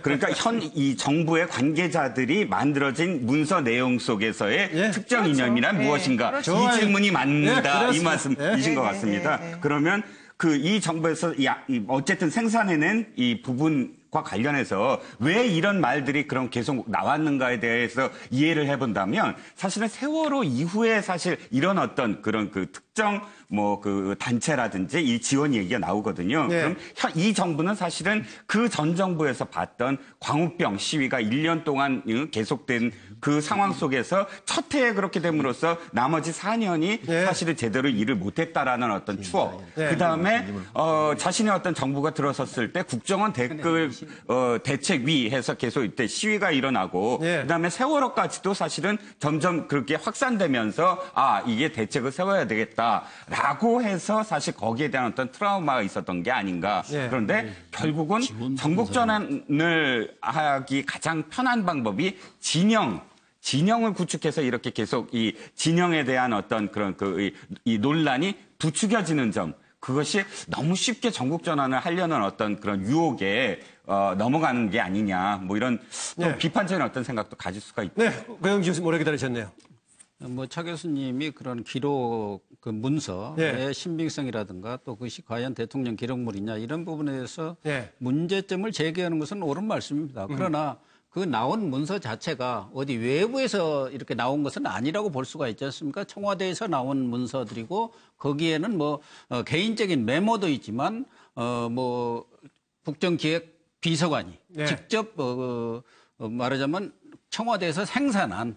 그러니까 이 정부의 관계자들이 만들어진 문서 내용 속에서의 특정 이념이란 무엇인가 이 질문이 맞는다 이 말씀이신 것 같습니다. 그러면 이 정부에서 어쨌든 생산해낸 이 부분과 관련해서 왜 이런 말들이 그럼 계속 나왔는가에 대해서 이해를 해본다면 사실은 세월호 이후에 사실 이런 어떤 그런 그 특정 그 단체라든지 이 지원 얘기가 나오거든요. 그럼 이 정부는 사실은 그 전 정부에서 봤던 광우병 시위가 1년 동안 계속된 그 상황 속에서 첫 해에 그렇게 됨으로써 나머지 4년이 사실은 제대로 일을 못했다라는 어떤 추억. 그다음에 자신의 어떤 정부가 들어섰을 때 국정원 대책위에서 계속 이때 시위가 일어나고 그다음에 세월호까지도 사실은 점점 그렇게 확산되면서 이게 대책을 세워야 되겠다라고 해서 사실 거기에 대한 어떤 트라우마가 있었던 게 아닌가. 그런데 결국은 전국 전환을 하기 가장 편한 방법이 진영을 구축해서 이렇게 계속 이 진영에 대한 어떤 그런 이 논란이 부추겨지는 점. 그것이 너무 쉽게 전국 전환을 하려는 어떤 그런 유혹에 넘어가는 게 아니냐. 이런 비판적인 어떤 생각도 가질 수가 있다. 고영지 교수님 오래 기다리셨네요. 차 교수님이 그런 기록, 그 문서의 신빙성이라든가 또 그것이 과연 대통령 기록물이냐 이런 부분에 대해서 문제점을 제기하는 것은 옳은 말씀입니다. 그러나 그 나온 문서 자체가 어디 외부에서 이렇게 나온 것은 아니라고 볼 수가 있지 않습니까? 청와대에서 나온 문서들이고 거기에는 개인적인 메모도 있지만 국정기획 비서관이 직접 말하자면 청와대에서 생산한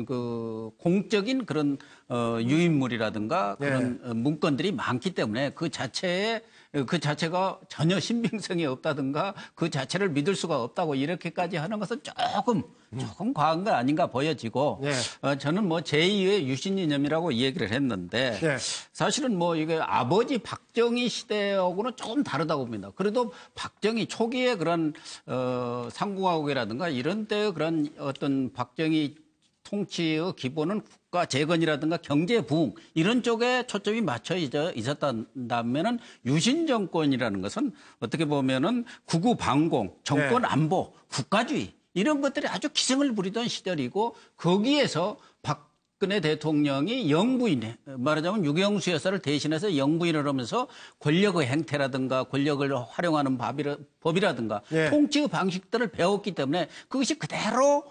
그 공적인 그런 유인물이라든가 그런 문건들이 많기 때문에 그 자체에 그 자체가 전혀 신빙성이 없다든가 그 자체를 믿을 수가 없다고 이렇게까지 하는 것은 조금 과한 거 아닌가 보여지고 네. 저는 뭐 제2의 유신 이념이라고 얘기를 했는데 네. 사실은 뭐 이게 아버지 박정희 시대하고는 조금 다르다고 봅니다. 그래도 박정희 초기에 그런 상공화국이라든가 이런 때의 그런 어떤 박정희 통치의 기본은 국가 재건이라든가 경제 부흥 이런 쪽에 초점이 맞춰 있었다면은 유신 정권이라는 것은 어떻게 보면은 구구 방공, 정권 안보, 국가주의 이런 것들이 아주 기승을 부리던 시절이고 거기에서 박근혜 대통령이 영부인 말하자면 유경수 여사를 대신해서 영부인을 하면서 권력의 행태라든가 권력을 활용하는 법이라든가 통치의 방식들을 배웠기 때문에 그것이 그대로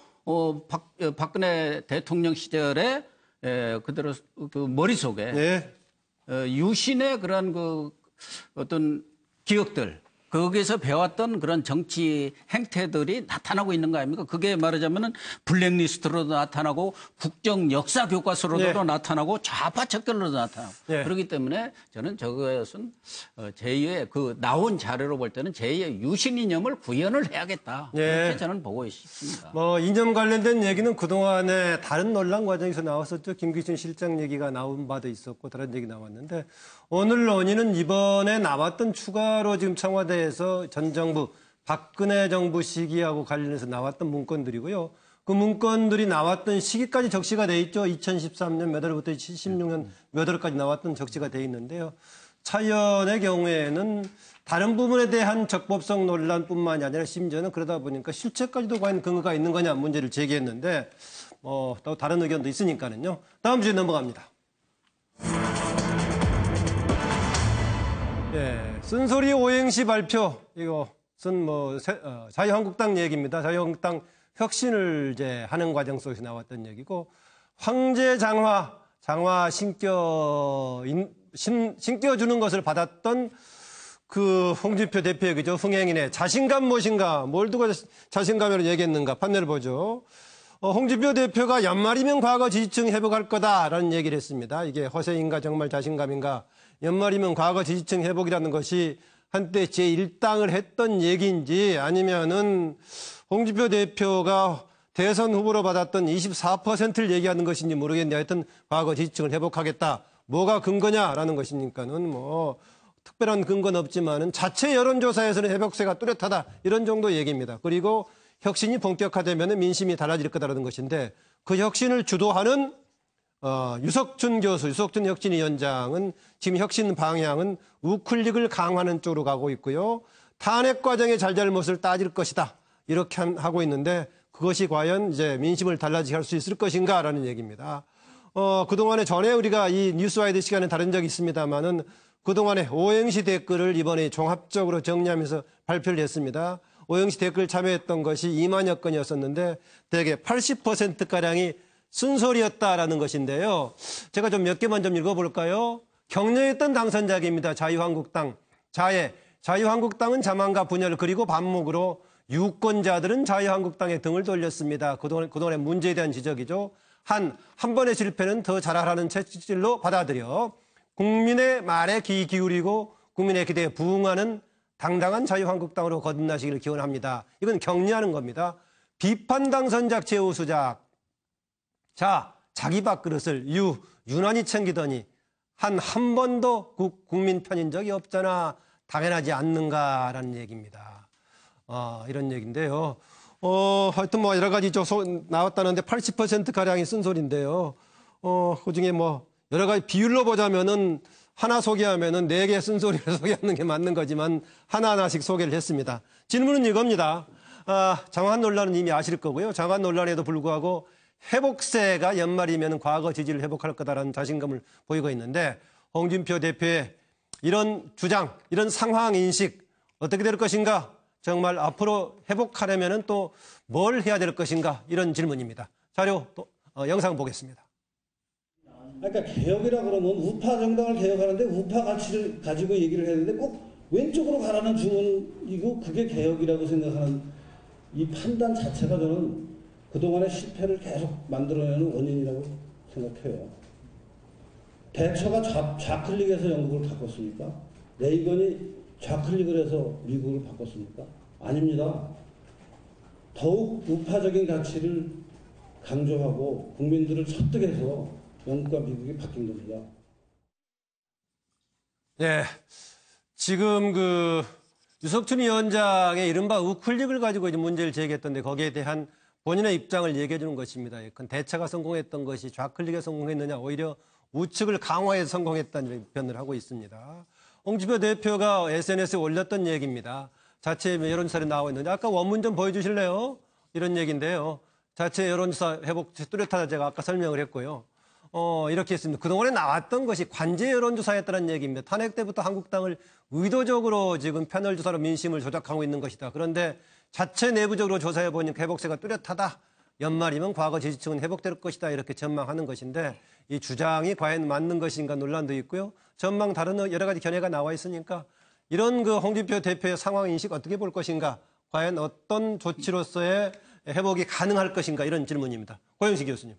박근혜 대통령 시절에 그대로 그 머릿속에 유신의 그런 그 어떤 기억들 거기에서 배웠던 그런 정치 행태들이 나타나고 있는 거 아닙니까? 그게 말하자면은 블랙리스트로도 나타나고 국정 역사 교과서로도 나타나고 좌파 척결로도 나타나고 그렇기 때문에 저는 저것은 제2의 그 나온 자료로 볼 때는 제2의 유신 이념을 구현을 해야겠다. 이렇게 저는 보고 있습니다. 뭐 이념 관련된 얘기는 그동안에 다른 논란 과정에서 나왔었죠. 김기춘 실장 얘기가 나온 바도 있었고 다른 얘기 나왔는데 오늘 논의는 이번에 나왔던 추가로 지금 청와대에서 전 정부 박근혜 정부 시기하고 관련해서 나왔던 문건들이고요. 그 문건들이 나왔던 시기까지 적시가 돼 있죠. 2013년 몇 월부터 16년 몇 월까지 나왔던 적시가 돼 있는데요. 차 의원의 경우에는 다른 부분에 대한 적법성 논란뿐만이 아니라 심지어는 그러다 보니까 실체까지도 과연 근거가 있는 거냐 문제를 제기했는데 또 다른 의견도 있으니까는요. 다음 주에 넘어갑니다. 쓴소리 오행시 발표 이것은 자유한국당 얘기입니다. 자유한국당 혁신을 이제 하는 과정 속에서 나왔던 얘기고 황제 장화 신겨주는 것을 받았던 그 홍준표 대표 얘기죠. 흥행인의 자신감 무엇인가 뭘 두고 자신감으로 얘기했는가 판례를 보죠. 홍준표 대표가 연말이면 과거 지지층 회복할 거다라는 얘기를 했습니다. 이게 허세인가 정말 자신감인가. 연말이면 과거 지지층 회복이라는 것이 한때 제1당을 했던 얘기인지 아니면은 홍준표 대표가 대선 후보로 받았던 24%를 얘기하는 것인지 모르겠는데 하여튼 과거 지지층을 회복하겠다. 뭐가 근거냐라는 것이니까는 뭐 특별한 근거는 없지만은 자체 여론조사에서는 회복세가 뚜렷하다. 이런 정도 얘기입니다. 그리고 혁신이 본격화되면 민심이 달라질 거다라는 것인데 그 혁신을 주도하는 유석준 교수, 유석준 혁신위원장은 지금 혁신 방향은 우클릭을 강화하는 쪽으로 가고 있고요. 탄핵 과정의 잘잘못을 따질 것이다. 이렇게 하고 있는데 그것이 과연 이제 민심을 달라지게 할 수 있을 것인가라는 얘기입니다. 그동안에 전에 우리가 이 뉴스와이드 시간에 다룬 적이 있습니다만은 그동안에 오행시 댓글을 이번에 종합적으로 정리하면서 발표를 했습니다. 오행시 댓글 참여했던 것이 2만여 건이었었는데 대개 80%가량이 쓴소리였다라는 것인데요. 제가 좀 몇 개만 좀 읽어볼까요? 격려했던 당선자입니다. 자유한국당. 자유한국당은 자만과 분열 그리고 반목으로 유권자들은 자유한국당에 등을 돌렸습니다. 그동안의 문제에 대한 지적이죠. 한 번의 실패는 더 잘하라는 채찍질로 받아들여 국민의 말에 귀 기울이고 국민의 기대에 부응하는 당당한 자유한국당으로 거듭나시기를 기원합니다. 이건 격려하는 겁니다. 비판 당선작 제우수작. 자, 자기 밥그릇을 유난히 챙기더니 한 번도 국민 편인 적이 없잖아. 당연하지 않는가라는 얘기입니다. 이런 얘기인데요. 하여튼 뭐 여러 가지 나왔다는데 80%가량이 쓴소리인데요. 그중에 뭐 여러 가지 비율로 보자면은 하나 소개하면은 4개 쓴소리를 소개하는 게 맞는 거지만 하나하나씩 소개를 했습니다. 질문은 이겁니다. 장관 논란은 이미 아실 거고요. 장관 논란에도 불구하고 회복세가 연말이면 과거 지지를 회복할 거다라는 자신감을 보이고 있는데 홍준표 대표의 이런 주장, 이런 상황 인식 어떻게 될 것인가? 정말 앞으로 회복하려면 또 뭘 해야 될 것인가? 이런 질문입니다. 자료 영상 보겠습니다. 그러니까 개혁이라 그러면 우파 정당을 개혁하는데 우파 가치를 가지고 얘기를 했는데 꼭 왼쪽으로 가라는 주문이고 그게 개혁이라고 생각하는 이 판단 자체가 저는 그동안의 실패를 계속 만들어내는 원인이라고 생각해요. 대처가 좌클릭해서 영국을 바꿨습니까? 레이건이 좌클릭을 해서 미국을 바꿨습니까? 아닙니다. 더욱 우파적인 가치를 강조하고 국민들을 설득해서 영국과 미국이 바뀐 겁니다. 네. 지금 유석춘 위원장의 이른바 우클릭을 가지고 이제 문제를 제기했던데 거기에 대한 본인의 입장을 얘기해 주는 것입니다. 그건 대차가 성공했던 것이 좌클릭에 성공했느냐, 오히려 우측을 강화해서 성공했다는 변을 하고 있습니다. 홍준표 대표가 SNS에 올렸던 얘기입니다. 자체 여론조사에 나와 있는데 아까 원문 좀 보여주실래요? 이런 얘기인데요. 자체 여론조사 회복 뚜렷하다 제가 아까 설명을 했고요. 이렇게 했습니다. 그동안에 나왔던 것이 관제 여론조사였다는 얘기입니다. 탄핵 때부터 한국당을 의도적으로 지금 패널 조사로 민심을 조작하고 있는 것이다. 그런데 자체 내부적으로 조사해 보니까 회복세가 뚜렷하다. 연말이면 과거 지지층은 회복될 것이다. 이렇게 전망하는 것인데 이 주장이 과연 맞는 것인가 논란도 있고요. 전망 다른 여러 가지 견해가 나와 있으니까 이런 홍준표 대표의 상황 인식 어떻게 볼 것인가. 과연 어떤 조치로서의 회복이 가능할 것인가 이런 질문입니다. 고영식 교수님.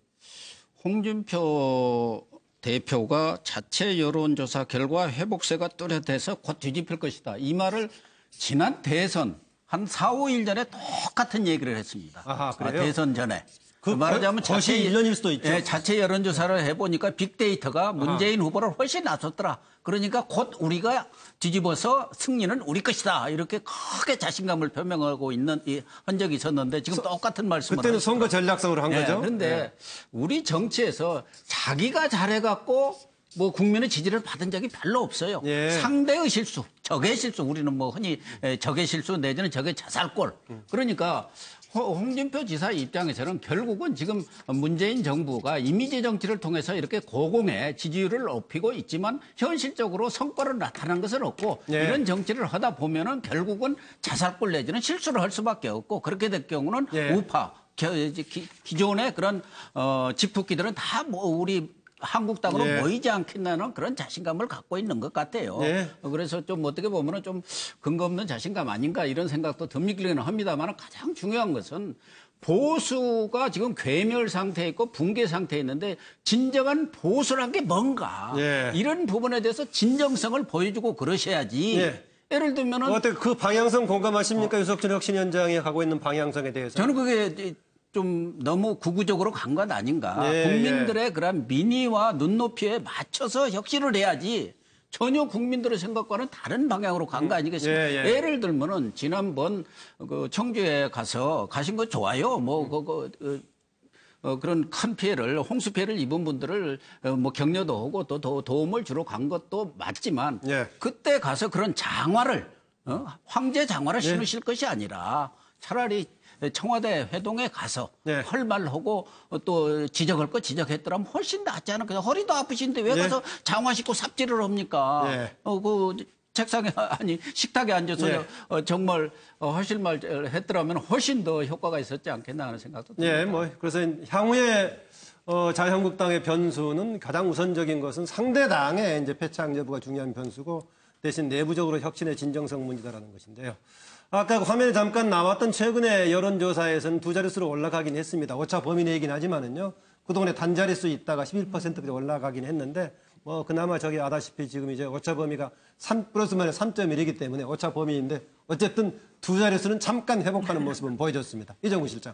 홍준표 대표가 자체 여론조사 결과 회복세가 뚜렷해서 곧 뒤집힐 것이다. 이 말을 지난 대선 한 4, 5일 전에 똑같은 얘기를 했습니다. 아하, 그래요? 대선 전에. 말하자면 것이 1년일 수도 있죠. 예, 자체 여론조사를 해보니까 빅데이터가 문재인 후보를 훨씬 앞섰더라. 그러니까 곧 우리가 뒤집어서 승리는 우리 것이다. 이렇게 크게 자신감을 표명하고 있는 이 흔적이 있었는데 지금 똑같은 말씀을 그때는 하시더라고요. 선거 전략성으로 한 거죠. 그런데 우리 정치에서 자기가 잘해갖고 뭐 국민의 지지를 받은 적이 별로 없어요. 상대의 실수, 적의 실수, 우리는 뭐 흔히 적의 실수 내지는 적의 자살골. 그러니까 홍준표 지사 입장에서는 결국은 지금 문재인 정부가 이미지 정치를 통해서 이렇게 고공의 지지율을 높이고 있지만 현실적으로 성과를 나타난 것은 없고 이런 정치를 하다 보면은 결국은 자살골 내지는 실수를 할 수밖에 없고 그렇게 될 경우는 우파, 기존의 그런 집토끼들은 다 뭐 우리 한국당으로 모이지 않겠다는 그런 자신감을 갖고 있는 것 같아요. 그래서 좀 어떻게 보면 좀 근거 없는 자신감 아닌가 이런 생각도 듭기는 합니다만 가장 중요한 것은 보수가 지금 괴멸 상태에 있고 붕괴 상태에 있는데 진정한 보수란 게 뭔가 이런 부분에 대해서 진정성을 보여주고 그러셔야지. 예를 들면은 어떻게 그 방향성 공감하십니까? 유석춘 혁신위원장이 가고 있는 방향성에 대해서. 저는 그게 좀 너무 구구적으로 간 것 아닌가. 국민들의 그런 민의와 눈높이에 맞춰서 혁신을 해야지 전혀 국민들의 생각과는 다른 방향으로 간 거 아니겠습니까? 예를 들면은 지난번 청주에 가신 거 좋아요. 그런 큰 피해를, 홍수 피해를 입은 분들을 뭐 격려도 하고 또 도움을 주러 간 것도 맞지만 그때 가서 그런 장화를, 황제 장화를 신으실 것이 아니라 차라리 청와대 회동에 가서 할 말하고 또 지적할 거 지적했더라면 훨씬 낫지 않을까. 허리도 아프신데 왜 가서 장화 신고 삽질을 합니까? 그 책상에 아니 식탁에 앉아서 정말 하실 말 했더라면 훨씬 더 효과가 있었지 않겠나 하는 생각도 듭니다. 그래서 향후에 자유한국당의 변수는 가장 우선적인 것은 상대당의 이제 패착 여부가 중요한 변수고 대신 내부적으로 혁신의 진정성 문제다라는 것인데요. 아까 화면에 잠깐 나왔던 최근의 여론조사에서는 두 자릿수로 올라가긴 했습니다. 오차 범위 내이긴 하지만은요. 그동안에 단자릿수 있다가 11%까지 올라가긴 했는데 그나마 저기 아다시피 지금 이제 오차 범위가 3 플러스 마이너스 3.1이기 때문에 오차 범위인데 어쨌든 두 자릿수는 잠깐 회복하는 모습은 보여줬습니다. 이정우 실장.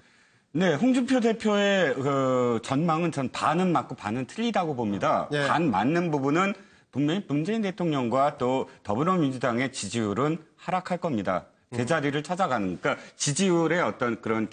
네, 홍준표 대표의 전망은 전 반은 맞고 반은 틀리다고 봅니다. 반 맞는 부분은 분명히 문재인 대통령과 또 더불어민주당의 지지율은 하락할 겁니다. 제자리를 찾아가는, 그러니까 지지율의 어떤 그런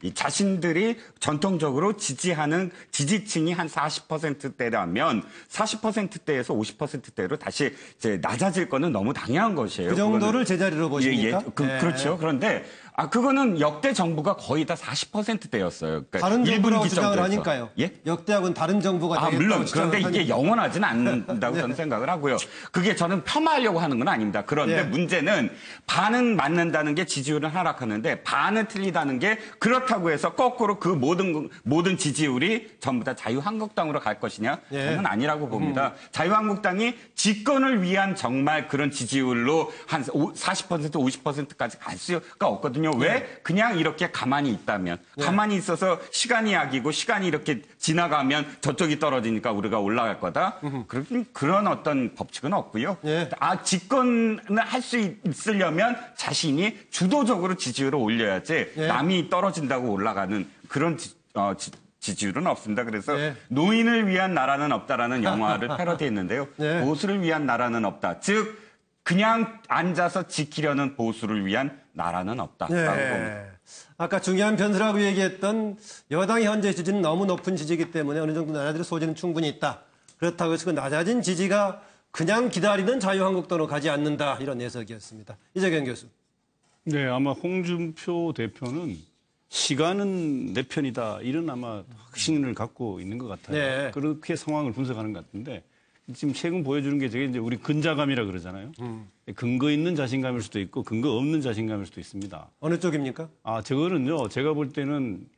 이 자신들이 전통적으로 지지하는 지지층이 한 40%대라면 40%대에서 50%대로 다시 이제 낮아질 거는 너무 당연한 것이에요. 그 정도를 제자리로 보십니까? 그렇죠. 그런데 그거는 역대 정부가 거의 다 40%대였어요. 그러니까 다른 정부라고 주장을 하니까요. 역대하고는 다른 정부가 되겠다고 물론. 그런데 이게 하니까. 영원하지는 않는다고 저는 생각을 하고요. 그게 저는 겸하려고 하는 건 아닙니다. 그런데 문제는 반은 맞는다는 게 지지율은 하락하는데 반은 틀리다는 게 그렇다고 해서 거꾸로 그 모든 지지율이 전부 다 자유한국당으로 갈 것이냐? 저는 아니라고 봅니다. 자유한국당이 집권을 위한 정말 그런 지지율로 한 40% 50%까지 갈 수가 없거든요. 거거든요. 왜? 그냥 이렇게 가만히 있다면. 가만히 있어서 시간이 약이고 시간이 이렇게 지나가면 저쪽이 떨어지니까 우리가 올라갈 거다. 그런 어떤 법칙은 없고요. 집권을 할 수 있으려면 자신이 주도적으로 지지율을 올려야지 남이 떨어진다고 올라가는 그런 지지율은 없습니다. 그래서 노인을 위한 나라는 없다라는 영화를 패러디했는데요. 보수를 위한 나라는 없다. 즉 그냥 앉아서 지키려는 보수를 위한 나라는 없다라고 봅니다. 아까 중요한 변수라고 얘기했던 여당의 현재 지지는 너무 높은 지지이기 때문에 어느 정도 나라들의 소지는 충분히 있다. 그렇다고 해서 그 낮아진 지지가 그냥 기다리는 자유한국당으로 가지 않는다. 이런 해석이었습니다. 이재경 교수. 네, 아마 홍준표 대표는 시간은 내 편이다. 이런 아마 확신을 갖고 있는 것 같아요. 그렇게 상황을 분석하는 것 같은데 지금 최근 보여주는 게 저게 이제 우리 근자감이라 그러잖아요. 근거 있는 자신감일 수도 있고 근거 없는 자신감일 수도 있습니다. 어느 쪽입니까? 저거는요. 제가 볼 때는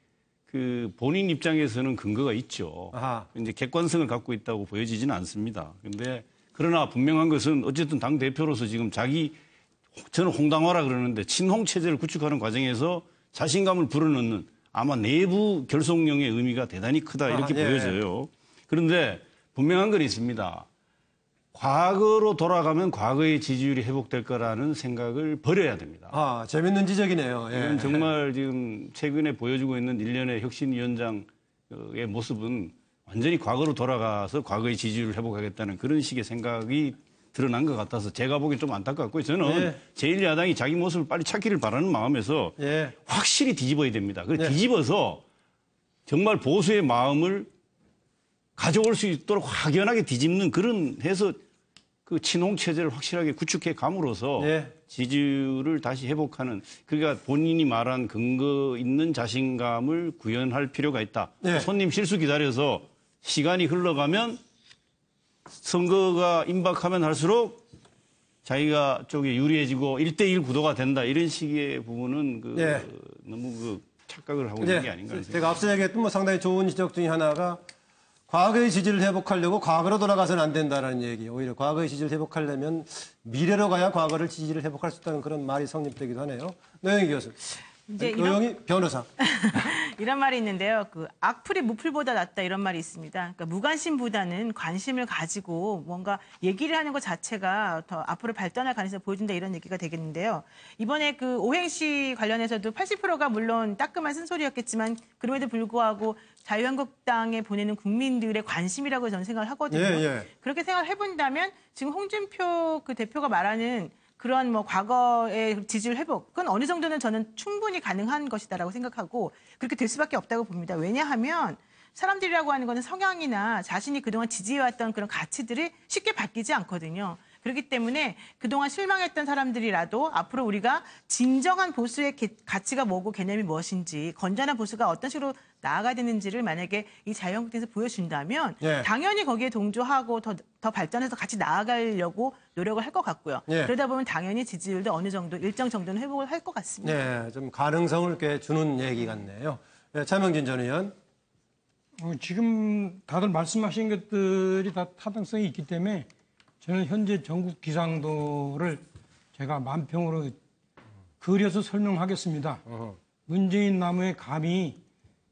그 본인 입장에서는 근거가 있죠. 이제 객관성을 갖고 있다고 보여지지는 않습니다. 근데 그러나 분명한 것은 어쨌든 당 대표로서 지금 저는 홍당화라 그러는데 친홍 체제를 구축하는 과정에서 자신감을 불어넣는 아마 내부 결속력의 의미가 대단히 크다 이렇게 보여져요. 그런데 분명한 건 있습니다. 과거로 돌아가면 과거의 지지율이 회복될 거라는 생각을 버려야 됩니다. 재밌는 지적이네요. 이건 정말 지금 최근에 보여주고 있는 일련의 혁신위원장의 모습은 완전히 과거로 돌아가서 과거의 지지율을 회복하겠다는 그런 식의 생각이 드러난 것 같아서 제가 보기엔 좀 안타깝고요. 저는 제1야당이 자기 모습을 빨리 찾기를 바라는 마음에서 확실히 뒤집어야 됩니다. 그래서 뒤집어서 정말 보수의 마음을 가져올 수 있도록 확연하게 뒤집는 그런 해서 그 친홍 체제를 확실하게 구축해 감으로써 지지율을 다시 회복하는 그러니까 본인이 말한 근거 있는 자신감을 구현할 필요가 있다. 손님 실수 기다려서 시간이 흘러가면 선거가 임박하면 할수록 자기가 쪽에 유리해지고 1대1 구도가 된다. 이런 식의 부분은 너무 착각을 하고 있는 게 아닌가. 제가 앞서 얘기했던 상당히 좋은 지적 중에 하나가 과거의 지지를 회복하려고 과거로 돌아가서는 안 된다는 얘기. 오히려 과거의 지지를 회복하려면 미래로 가야 과거를 지지를 회복할 수 있다는 그런 말이 성립되기도 하네요. 노영희 교수. 노영희 변호사. 이런 말이 있는데요. 악플이 무플보다 낫다 이런 말이 있습니다. 그러니까 무관심보다는 관심을 가지고 뭔가 얘기를 하는 것 자체가 더 앞으로 발전할 가능성을 보여준다 이런 얘기가 되겠는데요. 이번에 오행시 관련해서도 80%가 물론 따끔한 쓴소리였겠지만 그럼에도 불구하고 자유한국당에 보내는 국민들의 관심이라고 저는 생각을 하거든요. 그렇게 생각을 해본다면 지금 홍준표 대표가 말하는 그런 과거의 지지율 회복은 어느 정도는 저는 충분히 가능한 것이다라고 생각하고 그렇게 될 수밖에 없다고 봅니다. 왜냐하면 사람들이라고 하는 거는 성향이나 자신이 그동안 지지해왔던 그런 가치들이 쉽게 바뀌지 않거든요. 그렇기 때문에 그동안 실망했던 사람들이라도 앞으로 우리가 진정한 보수의 가치가 뭐고 개념이 무엇인지 건전한 보수가 어떤 식으로 나아가야 되는지를 만약에 이 자유한국당에서 보여준다면 당연히 거기에 동조하고 더 발전해서 같이 나아가려고 노력을 할 것 같고요. 그러다 보면 당연히 지지율도 어느 정도 일정 정도는 회복을 할 것 같습니다. 좀 가능성을 꽤 주는 얘기 같네요. 차명진 전 의원. 지금 다들 말씀하신 것들이 다 타당성이 있기 때문에 저는 현재 전국 기상도를 제가 만평으로 그려서 설명하겠습니다. 문재인 나무의 감이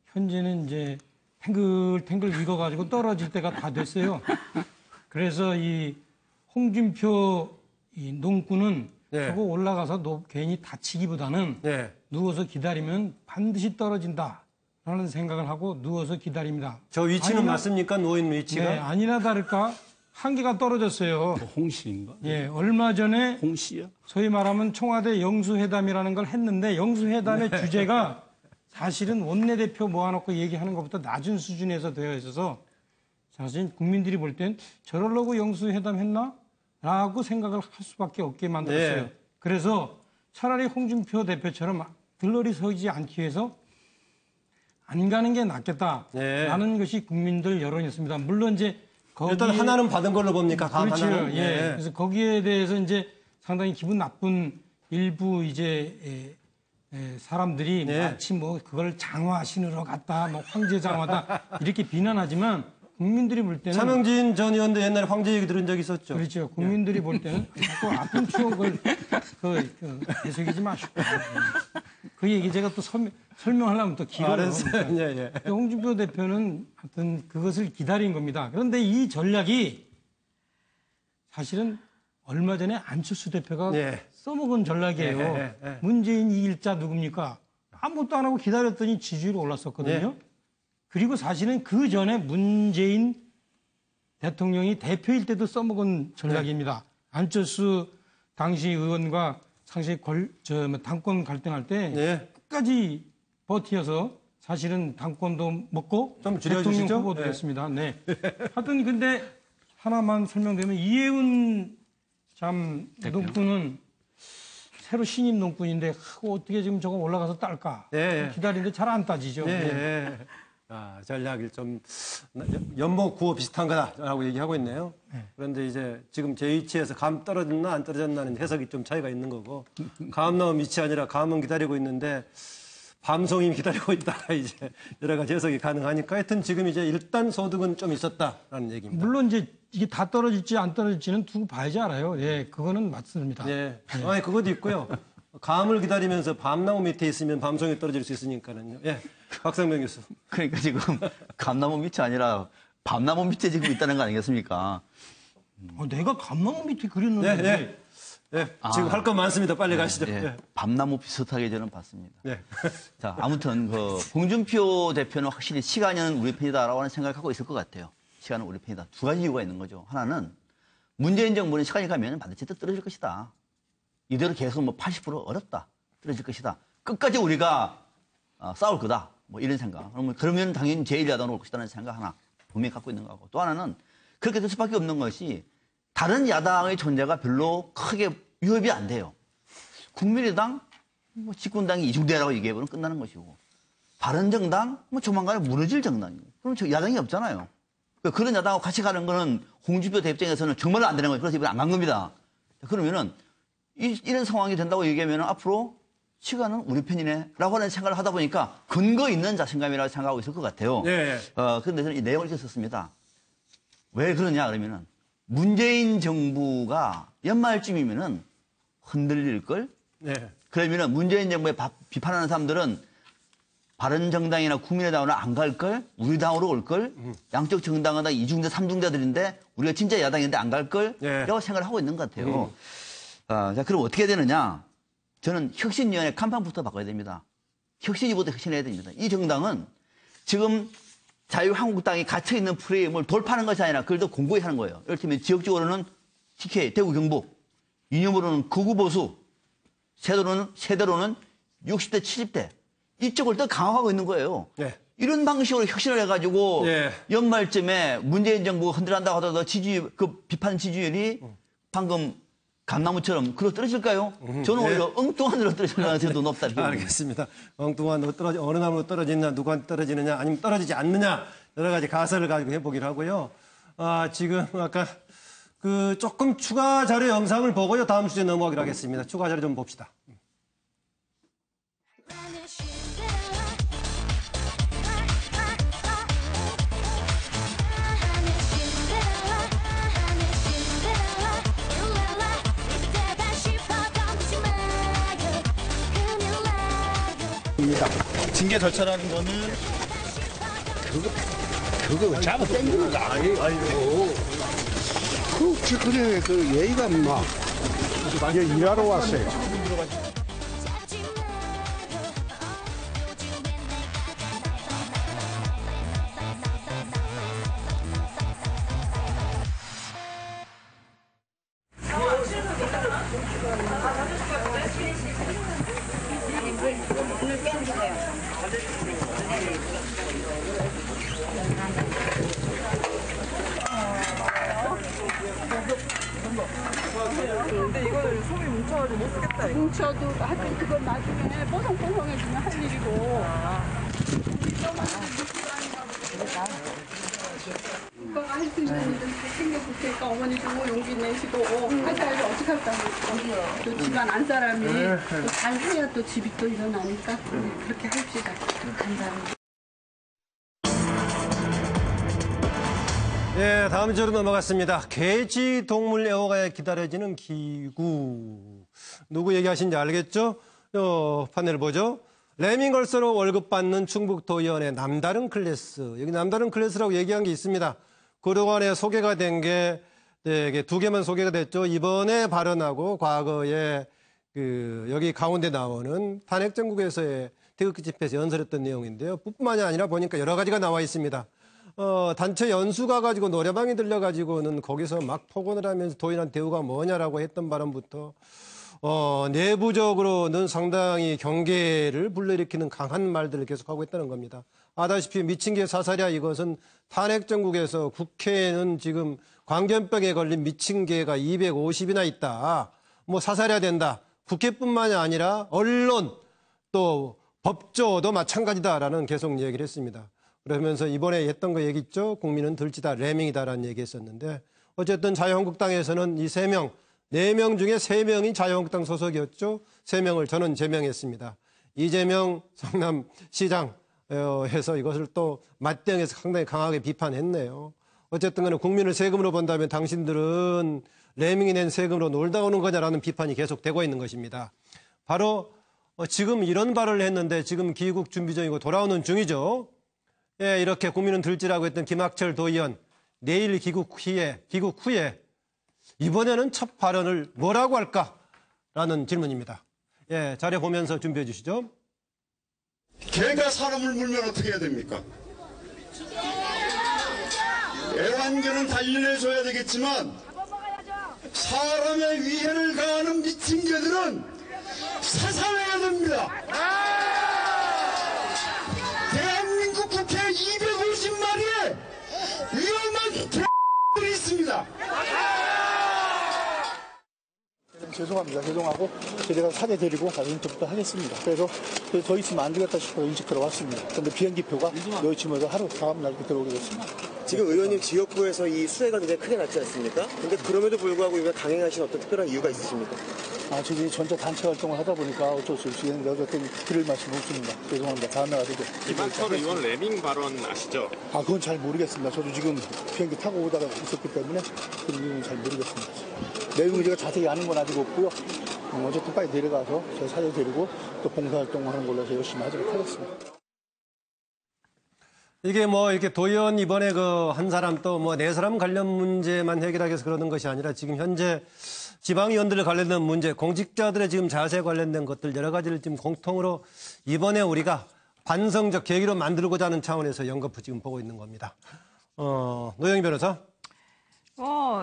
현재는 이제 탱글탱글 익어가지고 떨어질 때가 다 됐어요. 그래서 이 홍준표 이 농꾼은 저거 올라가서 괜히 다치기보다는 누워서 기다리면 반드시 떨어진다라는 생각을 하고 누워서 기다립니다. 저 위치는 맞습니까? 놓인 위치가? 아니나 다를까 한계가 떨어졌어요. 홍씨인가? 얼마 전에 홍씨야? 소위 말하면 청와대 영수회담이라는 걸 했는데 영수회담의 주제가 사실은 원내대표 모아놓고 얘기하는 것보다 낮은 수준에서 되어 있어서 사실 국민들이 볼 땐 저러려고 영수회담 했나? 라고 생각을 할 수밖에 없게 만들었어요. 그래서 차라리 홍준표 대표처럼 들러리 서지 않기 위해서 안 가는 게 낫겠다라는 것이 국민들 여론이었습니다. 물론 이제 일단 하나는 받은 걸로 봅니까? 그렇죠. 그래서 거기에 대해서 이제 상당히 기분 나쁜 일부 이제 사람들이 마치 그걸 장화 신으러 갔다, 황제 장화다 이렇게 비난하지만 국민들이 볼 때는 차명진 전 의원도 옛날에 황제 얘기 들은 적 있었죠. 그렇죠. 국민들이 볼 때는 자꾸 아픈 추억을 해석이지 마시고. 그 얘기 제가 또 설명하려면 또 길어요. 알았어요. 예, 예. 홍준표 대표는 하여튼 그것을 기다린 겁니다. 그런데 이 전략이 사실은 얼마 전에 안철수 대표가 예. 써먹은 전략이에요. 예. 문재인 이길 자 누굽니까? 아무것도 안 하고 기다렸더니 지지율이 올랐었거든요. 예. 그리고 사실은 그 전에 문재인 대통령이 대표일 때도 써먹은 전략입니다. 안철수 당시 의원과 상시 당권 갈등할 때 예. 끝까지 버티어서 사실은 당권도 먹고 좀 대통령 줄여주시죠. 후보도 예. 됐습니다. 네. 하여튼 근데 하나만 설명드리면 이해운 참 농꾼은 새로 신임 농꾼인데 어떻게 지금 저거 올라가서 딸까 예. 기다리는데 잘 안 따지죠. 예. 네. 예. 아, 전략이 좀 연목 구호 비슷한 거다라고 얘기하고 있네요. 그런데 이제 지금 제 위치에서 감 떨어졌나 안 떨어졌나는 해석이 좀 차이가 있는 거고 감 나온 위치 아니라 감은 기다리고 있는데 밤송이 기다리고 있다 이제 여러 가지 해석이 가능하니까 하여튼 지금 이제 일단 소득은 좀 있었다라는 얘기입니다. 물론 이제 이게 다 떨어질지 안 떨어질지는 두고 봐야지 알아요. 예, 그거는 맞습니다. 예, 아니 그것도 있고요. 감을 기다리면서 밤나무 밑에 있으면 밤송이 떨어질 수 있으니까는요. 예, 박상명 교수. 그러니까 지금 감나무 밑이 아니라 밤나무 밑에 지금 있다는 거 아니겠습니까? 내가 감나무 밑에 그렸는데. 지금 할 건 많습니다. 빨리 가시죠. 예. 밤나무 비슷하게 저는 봤습니다. 예. 자, 아무튼 홍준표 대표는 확실히 시간은 우리 편이다라고 하는 생각을 갖고 있을 것 같아요. 시간은 우리 편이다. 두 가지 이유가 있는 거죠. 하나는 문재인 정부는 시간이 가면 반드시 떨어질 것이다. 이대로 계속 80% 어렵다. 떨어질 것이다. 끝까지 우리가 싸울 거다. 이런 생각. 그러면 당연히 제1야당으로 올 것이다는 생각 하나 분명히 갖고 있는 거고. 또 하나는 그렇게 될 수밖에 없는 것이 다른 야당의 존재가 별로 크게 위협이 안 돼요. 국민의당, 집권당이 이중대라고 얘기해보면 끝나는 것이고, 바른정당, 조만간에 무너질 정당이고, 그럼 야당이 없잖아요. 그런 야당하고 같이 가는 거는 홍준표 대표 입장에서는 정말로 안 되는 거예요. 그래서 이번에 안 간 겁니다. 그러면은 이런 상황이 된다고 얘기하면 앞으로 시간은 우리 편이네 라고 하는 생각을 하다 보니까 근거 있는 자신감이라고 생각하고 있을 것 같아요. 그런데 저는 이 내용을 이렇게 썼습니다. 왜 그러냐 그러면은 문재인 정부가 연말쯤이면은 흔들릴걸? 그러면은 문재인 정부에 비판하는 사람들은 바른정당이나 국민의당으로 안 갈걸? 우리 당으로 올걸? 양쪽 정당은 다 이중대, 삼중대들인데 우리가 진짜 야당인데 안 갈걸? 라고 생각을 하고 있는 것 같아요. 자, 그럼 어떻게 해야 되느냐? 저는 혁신위원회 간판부터 바꿔야 됩니다. 혁신위부터 혁신해야 됩니다. 이 정당은 지금 자유한국당이 갇혀있는 프레임을 돌파하는 것이 아니라 그걸 더 공고히 하는 거예요. 이를테면 지역적으로는 TK, 대구 경북, 이념으로는 극우보수, 세대로는 60대, 70대 이쪽을 더 강화하고 있는 거예요. 이런 방식으로 혁신을 해가지고 연말쯤에 문재인 정부가 흔들한다고 하더라도 비판 지지율이 방금 감나무처럼 그로 떨어질까요? 저는 오히려 엉뚱한으로 떨어질 가능성이 높다. 알겠습니다. 엉뚱한으로 어느 나무로 떨어지느냐, 누구한테 떨어지느냐, 아니면 떨어지지 않느냐 여러 가지 가설을 가지고 해보기로 하고요. 지금 아까 조금 추가 자료 영상을 보고요. 다음 주제 넘어가기로 하겠습니다. 추가 자료 좀 봅시다. 징계 절차라는 거는 그거 잡아 당기는 거 아니고 그래 그 예의가 막 일하러 왔어요. 근데 이거는 솜이 뭉쳐가지고 못 쓰겠다. 뭉쳐도 하여튼 그건 나중에 뽀송뽀송해지면 할 일이고. 오빠가 할 수 있는 일은 챙겨줄 테니까 어머니도 용기 내시고 하셔야지 어떻게 할까. 또 집안 안 사람이 또 잘 해야 또 집이 또 일어나니까 그렇게 합시다. 감사합니다. 예, 다음 주로 넘어갔습니다. 개지 동물 애호가에 기다려지는 기구. 누구 얘기하시는지 알겠죠? 판넬 보죠. 레밍걸스로 월급 받는 충북도의원의 남다른 클래스. 여기 남다른 클래스라고 얘기한 게 있습니다. 그동안에 소개가 된 게 두 개만 소개가 됐죠. 이번에 발언하고 과거에 여기 가운데 나오는 탄핵 정국에서의 태극기 집회에서 연설했던 내용인데요. 뿐만이 아니라 보니까 여러 가지가 나와 있습니다. 단체 연수 가가지고 노래방에 들려가지고는 거기서 막 폭언을 하면서 도의원 대우가 뭐냐라고 했던 발언부터 내부적으로는 상당히 경계를 불러일으키는 강한 말들을 계속하고 있다는 겁니다. 아다시피 미친 게 사살이야 이것은 탄핵 정국에서 국회에는 지금 광견병에 걸린 미친 개가 250이나 있다. 뭐 사살해야 된다. 국회뿐만이 아니라 언론 또 법조도 마찬가지다라는 계속 얘기를 했습니다. 그러면서 이번에 했던 거 얘기 있죠. 국민은 들쥐다 레밍이다라는 얘기 했었는데 어쨌든 자유한국당에서는 이 3명, 4명 중에 3명이 자유한국당 소속이었죠. 3명을 저는 제명했습니다. 이재명 성남시장 해서 이것을 또 맞대응해서 상당히 강하게 비판했네요. 어쨌든 간에 국민을 세금으로 본다면 당신들은 레밍이 낸 세금으로 놀다 오는 거냐라는 비판이 계속되고 있는 것입니다. 바로 지금 이런 발언을 했는데 지금 귀국 준비 중이고 돌아오는 중이죠. 예, 이렇게 국민은 들쥐라고 했던 김학철 도의원 내일 귀국 후에 이번에는 첫 발언을 뭐라고 할까라는 질문입니다. 예, 자료 보면서 준비해 주시죠. 개가 사람을 물면 어떻게 해야 됩니까? 애완견은 단련해줘야 되겠지만 사람의 위해를 가하는 미친 개들은 사살해야 됩니다. 대한민국 국회 250마리의 위험한 개들이 있습니다. 죄송합니다. 죄송하고 제가 사죄드리고 가서 인터뷰도 하겠습니다. 그래서 더 있으면 안 되겠다 싶어 인식 들어왔습니다. 그런데 비행기표가 여기 지금 하루 다음 날 들어오게 됐습니다. 지금 의원님 지역구에서 이 수해가 굉장히 크게 났지 않습니까? 근데 그럼에도 불구하고 이거 강행하신 어떤 특별한 이유가 있으십니까? 저희 전체 단체 활동을 하다 보니까 어쩔 수 없이 어쨌든 드릴 말씀이 없습니다. 죄송합니다. 다음에 와서 김학철 의원 레밍 발언 아시죠? 그건 잘 모르겠습니다. 저도 지금 비행기 타고 오다가 있었기 때문에 그 이유는 잘 모르겠습니다. 내용을 제가 자세히 아는 건 아직 없고요. 어쨌든 빨리 내려가서 제가 사죄드리고 또 봉사활동하는 걸로 해서 열심히 하도록 하겠습니다. 이게 뭐 이렇게 도의원 이번에 한 사람 또 뭐 4사람 관련 문제만 해결하기 위해서 그러는 것이 아니라 지금 현재 지방의원들 관련된 문제, 공직자들의 지금 자세 관련된 것들 여러 가지를 지금 공통으로 이번에 우리가 반성적 계기로 만들고자 하는 차원에서 연거푸 지금 보고 있는 겁니다. 노영희 변호사.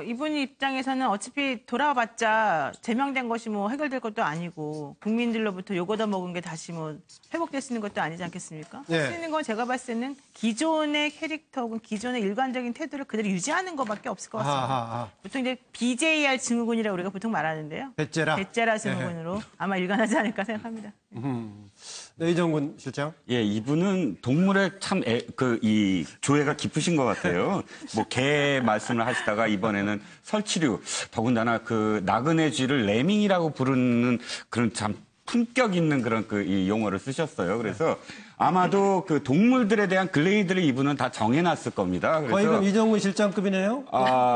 이분 입장에서는 어차피 돌아봤자 제명된 것이 뭐 해결될 것도 아니고 국민들로부터 욕 얻어먹은 게 다시 뭐 회복될 수 있는 것도 아니지 않겠습니까? 네. 할 수 있는 건 제가 봤을 때는 기존의 캐릭터 혹은 기존의 일관적인 태도를 그대로 유지하는 것밖에 없을 것 같습니다. 보통 이제 BJR 증후군이라고 우리가 보통 말하는데요. 배째라 증후군으로 아마 일관하지 않을까 생각합니다. 네, 이정군 실장. 예, 이분은 동물에 참 이 조예가 깊으신 것 같아요. 뭐 개 말씀을 하시다가 이번에는 설치류, 더군다나 그 나그네 쥐를 레밍이라고 부르는 그런 참 품격 있는 그런 이 용어를 쓰셨어요. 그래서 아마도 그 동물들에 대한 글레이드를 이분은 다 정해놨을 겁니다. 그래서 거의 그럼 이정군 실장급이네요?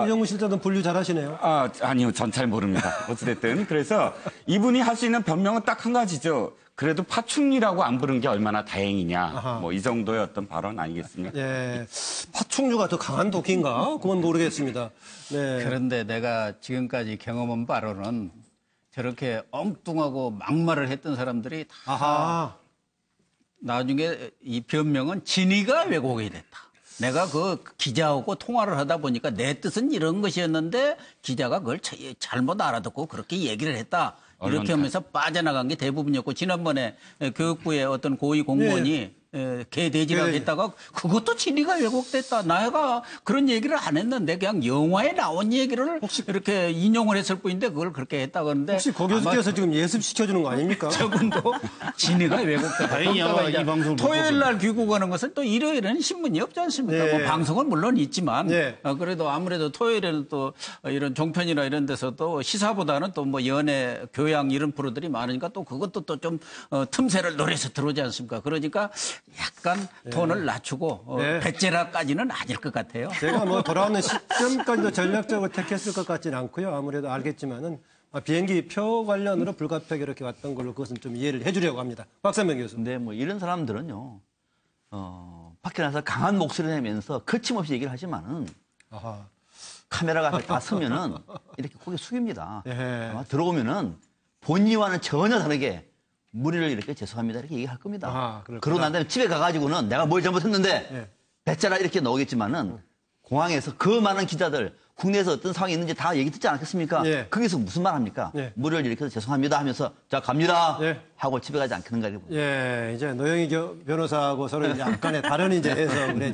이정군 실장은 분류 잘하시네요? 아니요, 전 잘 모릅니다. 어찌됐든. 그래서 이분이 할 수 있는 변명은 딱 한 가지죠. 그래도 파충류라고 안 부른 게 얼마나 다행이냐. 뭐 이 정도의 어떤 발언 아니겠습니까? 예. 파충류가 더 강한 독인가? 그건 모르겠습니다. 네. 그런데 내가 지금까지 경험한 바로는 저렇게 엉뚱하고 막말을 했던 사람들이 다 나중에 이 변명은 진위가 왜곡이 됐다. 내가 그 기자하고 통화를 하다 보니까 내 뜻은 이런 것이었는데 기자가 그걸 잘못 알아듣고 그렇게 얘기를 했다. 이렇게 하면서 빠져나간 게 대부분이었고 지난번에 교육부의 어떤 고위 공무원이 개돼지라고 했다가 그것도 진위가 왜곡됐다. 내가 그런 얘기를 안 했는데 그냥 영화에 나온 얘기를 이렇게 인용을 했을 뿐인데 그걸 그렇게 했다고 하는데 혹시 고 교수께서 지금 예습시켜주는 거 아닙니까? 저분도 진위가 왜곡됐다. 다행이야. 이 방송을 토요일 날 귀국하는 것은 또 일요일에는 신문이 없지 않습니까? 뭐 방송은 물론 있지만 그래도 아무래도 토요일에는 또 이런 종편이나 이런 데서도 시사보다는 또 뭐 연애, 교양 이런 프로들이 많으니까 또 그것도 또 좀 틈새를 노려서 들어오지 않습니까? 그러니까 약간 톤을 낮추고 배째라까지는 아닐 것 같아요. 제가 뭐 돌아오는 시점까지도 전략적으로 택했을 것 같지는 않고요. 아무래도 알겠지만은 비행기 표 관련으로 불가피하게 이렇게 왔던 걸로 그것은 좀 이해를 해주려고 합니다. 박상명 교수. 근데 뭐 이런 사람들은요, 밖에 나서 강한 목소리를 내면서 거침없이 얘기를 하지만은 카메라가 앞에 다 서면은 이렇게 고개 숙입니다. 아마 들어오면은 본인와는 전혀 다르게 무리를 이렇게 죄송합니다 이렇게 얘기할 겁니다. 그러고 난 다음에 집에 가가지고는 내가 뭘 잘못했는데 배짜라 이렇게 나오겠지만은 공항에서 그 많은 기자들 국내에서 어떤 상황이 있는지 다 얘기 듣지 않겠습니까? 거기서 무슨 말 합니까? 무리를 일으켜서 죄송합니다 하면서 자 갑니다 하고 집에 가지 않겠는가 이렇게 봅니다. 예, 이제 노영희 변호사하고 서로 이제 약간의 다른 이제 해석을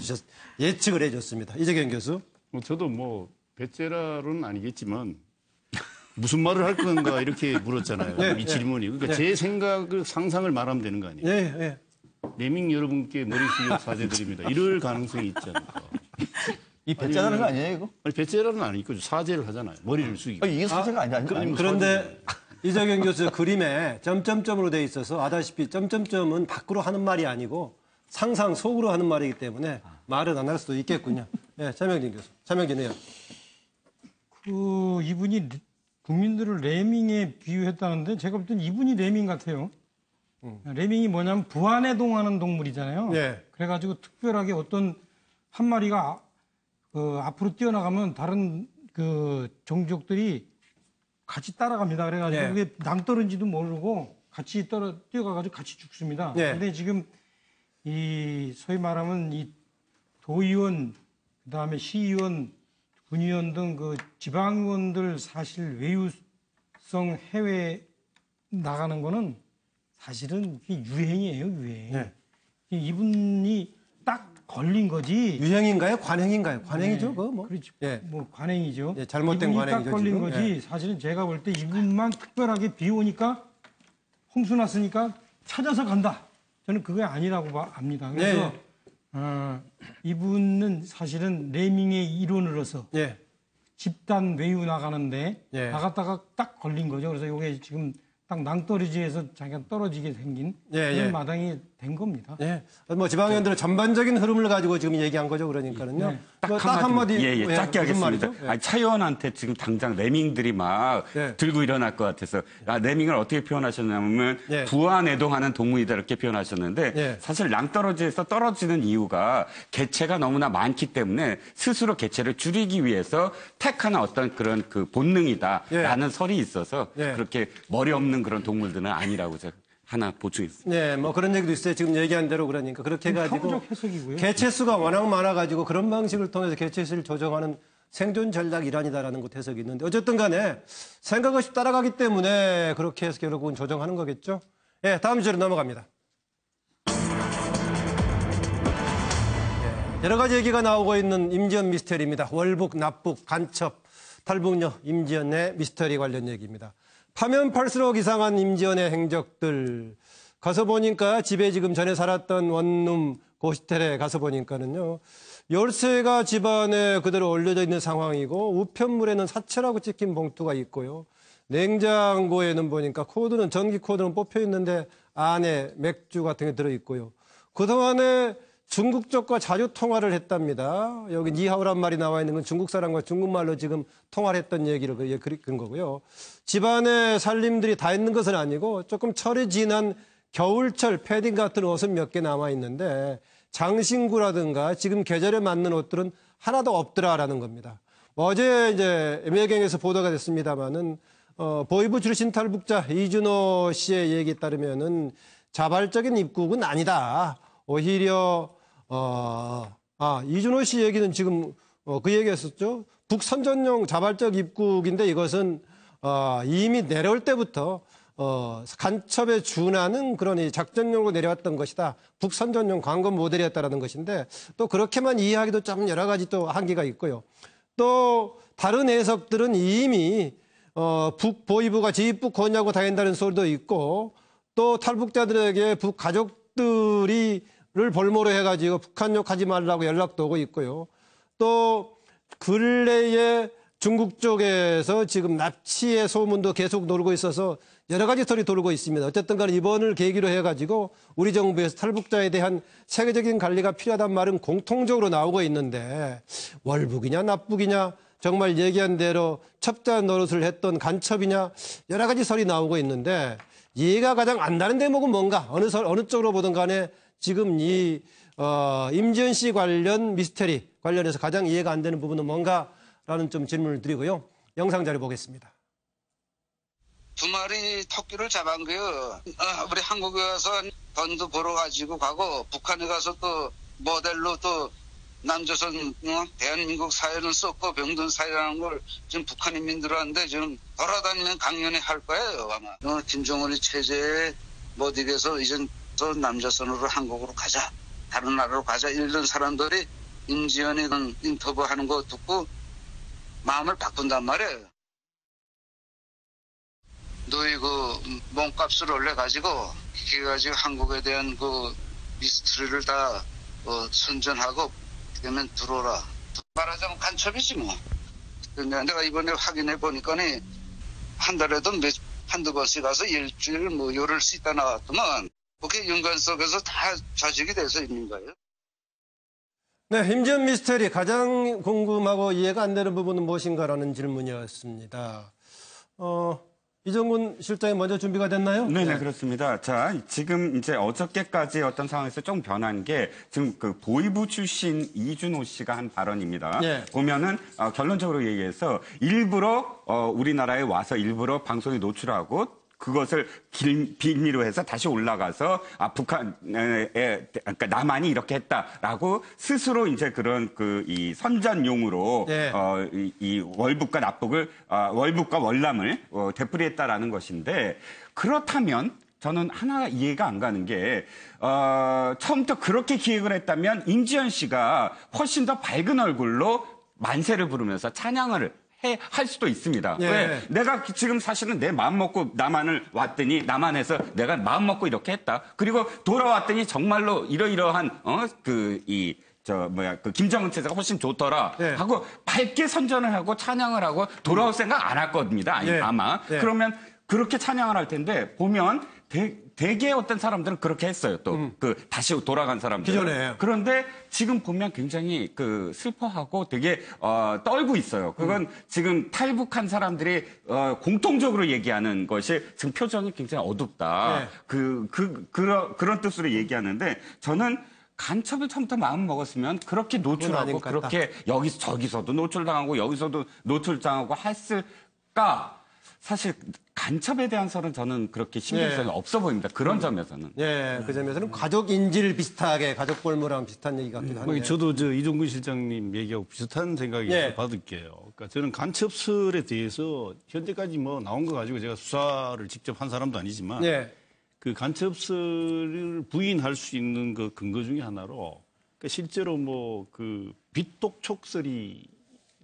예측을 해줬습니다. 이재경 교수. 저도 뭐 배째라로는 아니겠지만 무슨 말을 할 건가 이렇게 물었잖아요. 이 질문이. 그러니까 제 생각을 상상을 말하면 되는 거 아니에요? 레밍 여러분께 머리 숙여 사죄드립니다. 이럴 가능성이 있지 않을까. 이 배째라는 거 아니에요, 이거? 아니, 배째라는 아니고 사죄를 하잖아요. 머리를 숙이고. 이게 사죄가 아니야. 그런데 이재경 교수 그림에 점점점으로 돼 있어서 아다시피 점점점은 밖으로 하는 말이 아니고 상상 속으로 하는 말이기 때문에 말은 안 할 수도 있겠군요. 네, 차명진 교수. 차명진 의원. 이분이 국민들을 레밍에 비유했다는데 제가 볼 땐 이분이 레밍 같아요. 레밍이 뭐냐면 부안에 동하는 동물이잖아요. 그래가지고 특별하게 어떤 한 마리가 앞으로 뛰어나가면 다른 그 종족들이 같이 따라갑니다. 그래가지고 그게 낭떠러지도 모르고 같이 뛰어가가지고 같이 죽습니다. 근데 지금 이 소위 말하면 이 도의원, 그다음에 시의원, 군의원 등 그 지방의원들 사실 외유성 해외 나가는 거는 사실은 유행이에요, 유행. 이분이 딱 걸린 거지. 유행인가요? 관행인가요? 관행이죠, 그거 뭐. 그렇죠. 뭐 관행이죠. 잘못된 이분이 관행이죠. 딱 걸린 지금. 거지. 사실은 제가 볼 때 이분만 특별하게 비 오니까 홍수 났으니까 찾아서 간다. 저는 그게 아니라고 압니다. 그래서 이분은 사실은 레밍의 일원으로서 집단 외유 나가는데 나갔다가 딱 걸린 거죠. 그래서 이게 지금 딱 낭떠러지에서 자기가 떨어지게 생긴 그런 마당이 된 겁니다. 뭐 지방의원들의 전반적인 흐름을 가지고 지금 얘기한 거죠. 그러니까는요. 딱 한마디 짧게 하겠습니다. 아니, 차 의원한테 지금 당장 레밍들이 막 들고 일어날 것 같아서 레밍을 어떻게 표현하셨냐면 부안애동하는 동물이다 이렇게 표현하셨는데 사실 낭떠러지에서 떨어지는 이유가 개체가 너무나 많기 때문에 스스로 개체를 줄이기 위해서 택하는 어떤 그런 그 본능이다라는 설이 있어서 그렇게 머리 없는 그런 동물들은 아니라고 제가 하나 보충했습니다. 네, 뭐 그런 얘기도 있어요. 지금 얘기한 대로 그러니까 그렇게 해가지고 사고적 해석이고요. 개체 수가 워낙 많아가지고 그런 방식을 통해서 개체 수를 조정하는 생존 전략 일환이다라는 것 해석이 있는데 어쨌든 간에 생각 없이 따라가기 때문에 그렇게 해서 결국은 조정하는 거겠죠. 네, 다음 주제로 넘어갑니다. 여러 가지 얘기가 나오고 있는 임지연 미스터리입니다. 월북, 납북, 간첩, 탈북녀 임지연의 미스터리 관련 얘기입니다. 파면 팔수록 이상한 임지연의 행적들. 가서 보니까 집에 지금 전에 살았던 원룸 고시텔에 가서 보니까는요. 열쇠가 집안에 그대로 올려져 있는 상황이고 우편물에는 사채라고 찍힌 봉투가 있고요. 냉장고에는 보니까 코드는 전기 코드는 뽑혀 있는데 안에 맥주 같은 게 들어 있고요. 그동안에 중국 쪽과 자주 통화를 했답니다. 여기 니하오란 말이 나와 있는 건 중국 사람과 중국말로 지금 통화를 했던 얘기를 그린 거고요. 집안에 살림들이 다 있는 것은 아니고 조금 철이 지난 겨울철 패딩 같은 옷은 몇 개 남아 있는데 장신구라든가 지금 계절에 맞는 옷들은 하나도 없더라라는 겁니다. 어제 이제 매경에서 보도가 됐습니다만은 보이부 출신 탈북자 이준호 씨의 얘기에 따르면은 자발적인 입국은 아니다. 오히려 이준호 씨 얘기는 지금 그 얘기했었죠. 북선전용 자발적 입국인데 이것은 이미 내려올 때부터 간첩에 준하는 그런 작전용으로 내려왔던 것이다. 북선전용 광고 모델이었다라는 것인데 또 그렇게만 이해하기도 좀 여러 가지 또 한계가 있고요. 또 다른 해석들은 이미 북보위부가 지입국 권유하고 다닌다는 소리도 있고 또 탈북자들에게 북 가족들이 를 볼모로 해가지고 북한욕 하지 말라고 연락도 오고 있고요. 또 근래에 중국 쪽에서 지금 납치의 소문도 계속 돌고 있어서 여러 가지 소리 돌고 있습니다. 어쨌든 간에 이번을 계기로 해가지고 우리 정부에서 탈북자에 대한 세계적인 관리가 필요하다는 말은 공통적으로 나오고 있는데 월북이냐 납북이냐 정말 얘기한 대로 첩자 노릇을 했던 간첩이냐 여러 가지 설이 나오고 있는데 이해가 가장 안 가는 대목은 뭔가 어느 쪽으로 보든 간에 지금 이 임지연 씨 관련 미스테리 관련해서 가장 이해가 안 되는 부분은 뭔가라는 좀 질문을 드리고요. 영상 자료 보겠습니다. 두 마리 토끼를 잡은 거요. 우리 한국에 가서 돈도 벌어 가지고 가고 북한에 가서 또 모델로 또 남조선 대한민국 사회를 썼고 병든 사회라는 걸 지금 북한 인민들한테 지금 돌아다니면 강연회 할 거예요 아마. 김정은이 체제에 못 이겨서 이젠 또 남조선으로 한국으로 가자, 다른 나라로 가자 이런 사람들이 임지연이 인터뷰하는 거 듣고 마음을 바꾼단 말이에요. 너희 그 몸값을 올려가지고 그래가지고 한국에 대한 그 미스터리를 다 선전하고 그러면 들어오라. 말하자면 간첩이지 뭐. 근데 내가 이번에 확인해 보니까는 한 달에도 한두 번씩 가서 일주일 뭐 열흘 수 있다 나왔더만 그게 연관 속에서 다 조직이 돼서 있는 거예요. 네, 임지연 미스터리 가장 궁금하고 이해가 안 되는 부분은 무엇인가라는 질문이었습니다. 이정근 실장이 먼저 준비가 됐나요? 네네, 그렇습니다. 자, 지금 이제 어저께까지 어떤 상황에서 좀 변한 게 지금 그 보이부 출신 이준호 씨가 한 발언입니다. 네. 보면은 결론적으로 얘기해서 일부러 우리나라에 와서 일부러 방송에 노출하고 그것을 빌미로 해서 다시 올라가서 북한에 그러니까 남한이 이렇게 했다라고 스스로 이제 그런 이 선전용으로 네. 이 월북과 납북을 월북과 월남을 되풀이했다라는 것인데 그렇다면 저는 하나 이해가 안 가는 게 처음부터 그렇게 기획을 했다면 임지연 씨가 훨씬 더 밝은 얼굴로 만세를 부르면서 찬양을 할 수도 있습니다. 예. 왜? 내가 지금 사실은 내 마음 먹고 남한을 왔더니 남한에서 내가 마음 먹고 이렇게 했다. 그리고 돌아왔더니 정말로 이러이러한 그 김정은 체제가 훨씬 좋더라 예. 하고 밝게 선전을 하고 찬양을 하고 돌아올 생각 안 할 겁니다. 예. 아마. 예. 그러면 그렇게 찬양을 할 텐데 보면 대개 어떤 사람들은 그렇게 했어요. 또 다시 돌아간 사람들. 기존에. 그런데 지금 보면 굉장히 슬퍼하고 되게 떨고 있어요. 그건 지금 탈북한 사람들이 공통적으로 얘기하는 것이 지금 표정이 굉장히 어둡다. 네. 그런 뜻으로 얘기하는데 저는 간첩을 처음부터 마음 먹었으면 그렇게 노출하고 그렇게 저기서도 노출당하고 여기서도 노출당하고 했을까? 사실 간첩에 대한 설은 저는 그렇게 신경성이 없어 보입니다. 그런 점에서는. 예, 그 점에서는 가족 인질 비슷하게 가족 골무랑 비슷한 얘기 같기도 하네요. 저도 이종근 실장님 얘기하고 비슷한 생각이 받을게요. 그러니까 저는 간첩설에 대해서 현재까지 나온 거 가지고 제가 수사를 직접 한 사람도 아니지만 그 간첩설을 부인할 수 있는 그 근거 중에 하나로 그러니까 실제로 그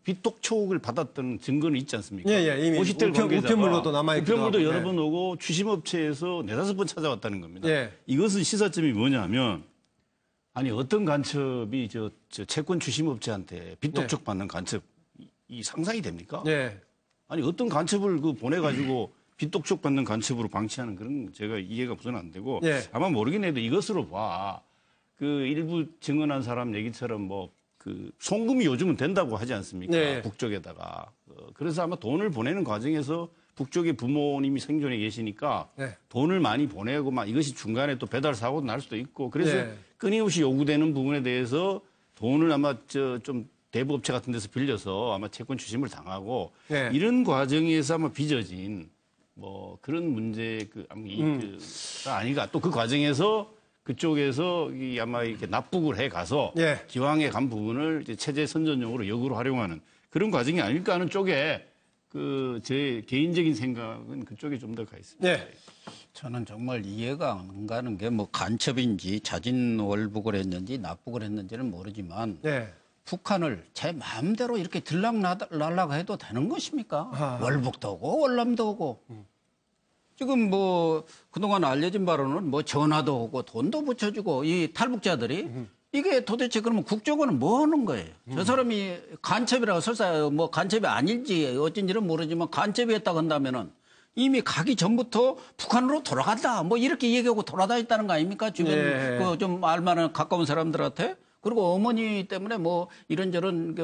빗독촉을 받았던 증거는 있지 않습니까? 이미 우편물로도 남아있기도 하고. 우편물도 여러 번 오고 추심업체에서 4-5번 찾아왔다는 겁니다. 이것은 시사점이 뭐냐면 아니 어떤 간첩이 저 채권 추심업체한테 빗독촉 받는 간첩 이 상상이 됩니까? 아니 어떤 간첩을 보내가지고 빗독촉 받는 간첩으로 방치하는 그런 제가 이해가 우선 안 되고 아마 모르긴 해도 이것으로 그 일부 증언한 사람 얘기처럼 송금이 요즘은 된다고 하지 않습니까? 북쪽에다가. 그래서 아마 돈을 보내는 과정에서 북쪽에 부모님이 생존해 계시니까 돈을 많이 보내고 이것이 중간에 또 배달 사고도 날 수도 있고 그래서 끊임없이 요구되는 부분에 대해서 돈을 아마 좀 대부업체 같은 데서 빌려서 아마 채권 추심을 당하고 이런 과정에서 아마 빚어진 그런 문제가 아닌가. 또 그 과정에서 그쪽에서 아마 이렇게 납북을 해 가서 기왕에 간 부분을 이제 체제 선전용으로 역으로 활용하는 그런 과정이 아닐까 하는 쪽에 제 개인적인 생각은 그쪽에 좀 더 가 있습니다. 저는 정말 이해가 안 가는 게 간첩인지 자진 월북을 했는지 납북을 했는지는 모르지만 북한을 제 마음대로 이렇게 들락날락 해도 되는 것입니까? 월북도 오고 월남도 오고. 지금 그동안 알려진 바로는 전화도 오고 돈도 붙여주고 이 탈북자들이 이게 도대체 그러면 국정원은 뭐 하는 거예요? 저 사람이 간첩이라고 설사 간첩이 아닐지 어쩐지는 모르지만 간첩이 했다고 한다면은 이미 가기 전부터 북한으로 돌아간다 이렇게 얘기하고 돌아다녔다는 거 아닙니까? 주변 좀 알만한 가까운 사람들한테. 그리고 어머니 때문에 이런저런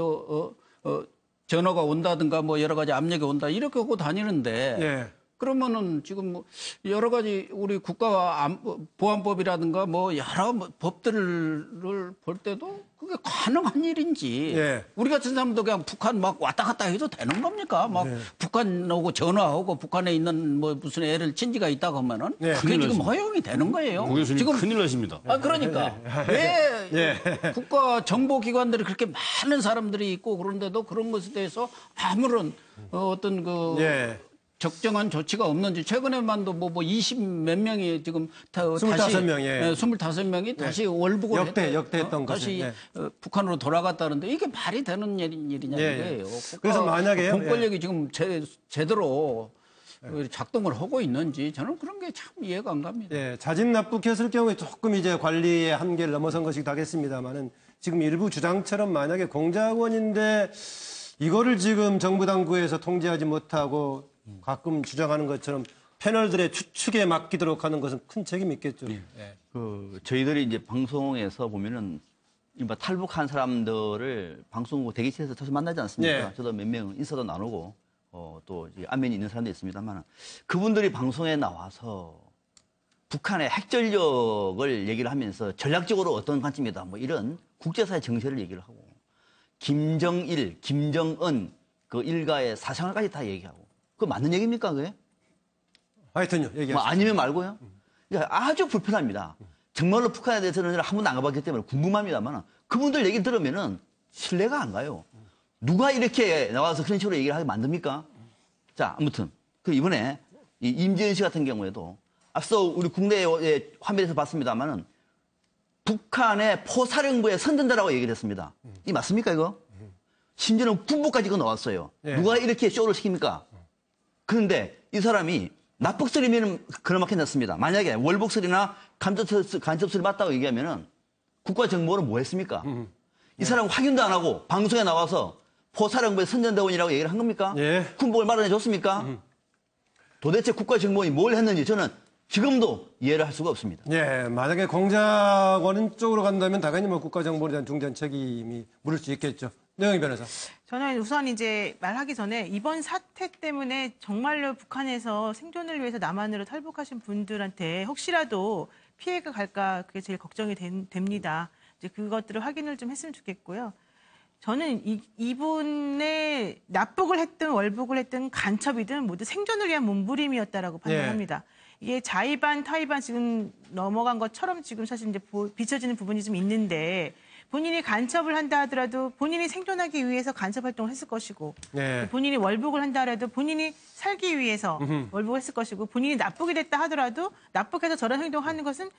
전화가 온다든가 뭐 여러 가지 압력이 온다 이렇게 하고 다니는데 예. 그러면은 지금 뭐 여러 가지 우리 국가 보안법이라든가 뭐 여러 법들을 볼 때도 그게 가능한 일인지 예. 우리 같은 사람도 그냥 북한 막 왔다 갔다 해도 되는 겁니까? 막 북한 오고 전화하고 북한에 있는 뭐 무슨 애를 친지가 있다고 하면은 그게 큰일 지금 나십니다. 허용이 되는 거예요. 고 교수님 지금 큰일 나십니다. 아 그러니까 왜 국가 정보기관들이 그렇게 많은 사람들이 있고 그런데도 그런 것에 대해서 아무런 어떤 그 적정한 조치가 없는지 최근에만도 뭐 20몇 명이 지금 다시 25명, 25명이 다시 월북을 역대했던 다시 것이. 북한으로 돌아갔다는데 이게 말이 되는 일이냐는 거예요. 그래서 만약에요. 공권력이 지금 제대로 작동을 하고 있는지 저는 그런 게 참 이해가 안 갑니다. 예, 자진 납북했을 경우에 조금 이제 관리의 한계를 넘어선 것이기도 하겠습니다만은 지금 일부 주장처럼 만약에 공작원인데 이거를 지금 정부 당국에서 통제하지 못하고 가끔 주장하는 것처럼 패널들의 추측에 맡기도록 하는 것은 큰 책임이 있겠죠. 저희들이 이제 방송에서 보면은 이른바 탈북한 사람들을 방송국 대기실에서 자주 만나지 않습니까? 저도 몇 명 인사도 나누고 또 이제 안면이 있는 사람도 있습니다만 그분들이 방송에 나와서 북한의 핵전력을 얘기를 하면서 전략적으로 어떤 관점이다 뭐 이런 국제사회 정세를 얘기를 하고 김정일, 김정은 그 일가의 사생활까지 다 얘기하고 그거 맞는 얘기입니까 그게? 하여튼요. 얘기하시죠. 뭐 아니면 말고요. 그러니까 아주 불편합니다. 정말로 북한에 대해서는 한 번도 안 가봤기 때문에 궁금합니다만 그분들 얘기 들으면은 신뢰가 안 가요. 누가 이렇게 나와서 그런 식으로 얘기를 하게 만듭니까? 자, 아무튼 그 이번에 이 임지은 씨 같은 경우에도 앞서 우리 국내 화면에서 봤습니다만은 북한의 포사령부의 선전자라고 얘기를 했습니다. 이 맞습니까 이거? 심지어는 군부까지 그 나왔어요. 누가 이렇게 쇼를 시킵니까? 그런데 이 사람이 납북설이면 그나마게 났습니다. 만약에 월북설이나 간첩설이 맞다고 얘기하면은 국가정보는 뭐 했습니까? 이 사람 확인도 안 하고 방송에 나와서 포사령부의 선전대원이라고 얘기를 한 겁니까? 군복을 마련해 줬습니까? 도대체 국가정보원이 뭘 했는지 저는 지금도 이해를 할 수가 없습니다. 만약에 공작원 쪽으로 간다면 당연히 뭐 국가정보에 대한 중대한 책임이 물을 수 있겠죠. 내영희 변호사. 저는 우선 이제 말하기 전에 이번 사태 때문에 정말로 북한에서 생존을 위해서 남한으로 탈북하신 분들한테 혹시라도 피해가 갈까 그게 제일 걱정이 됩니다. 이제 그것들을 확인을 좀 했으면 좋겠고요. 저는 이분의 납북을 했든 월북을 했든 간첩이든 모두 생존을 위한 몸부림이었다라고 판단합니다. 이게 자의반 타의반 지금 넘어간 것처럼 지금 사실 이제 비춰지는 부분이 좀 있는데 본인이 간첩을 한다 하더라도 본인이 생존하기 위해서 간첩 활동을 했을 것이고 본인이 월북을 한다 하더라도 본인이 살기 위해서 월북을 했을 것이고 본인이 납북이 됐다 하더라도 납북해서 저런 행동하는 것은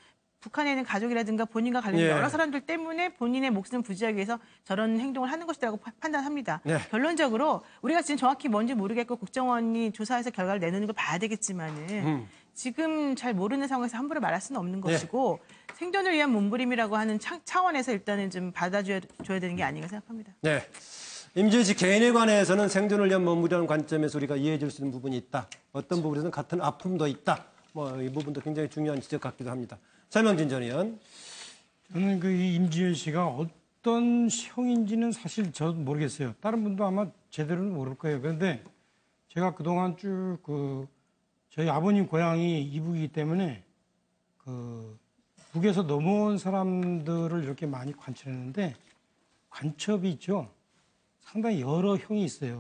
북한에 있는 가족이라든가 본인과 관련된 여러 사람들 때문에 본인의 목숨을 부지하기 위해서 저런 행동을 하는 것이라고 판단합니다. 결론적으로 우리가 지금 정확히 뭔지 모르겠고 국정원이 조사해서 결과를 내놓는 걸 봐야 되겠지만은 지금 잘 모르는 상황에서 함부로 말할 수는 없는 것이고 생존을 위한 몸부림이라고 하는 차원에서 일단은 좀 받아줘야 되는 게 아닌가 생각합니다. 임지은 씨 개인에 관해서는 생존을 위한 몸부림이라는 관점에서 우리가 이해해 줄 수 있는 부분이 있다. 어떤 부분에서는 같은 아픔도 있다. 뭐 이 부분도 굉장히 중요한 지적 같기도 합니다. 설명진 전 의원. 저는 그 임지은 씨가 어떤 형인지는 사실 저도 모르겠어요. 다른 분도 아마 제대로는 모를 거예요. 그런데 제가 그동안 쭉 저희 아버님 고향이 이북이기 때문에 북에서 넘어온 사람들을 이렇게 많이 관찰했는데 간첩이 있죠. 상당히 여러 형이 있어요.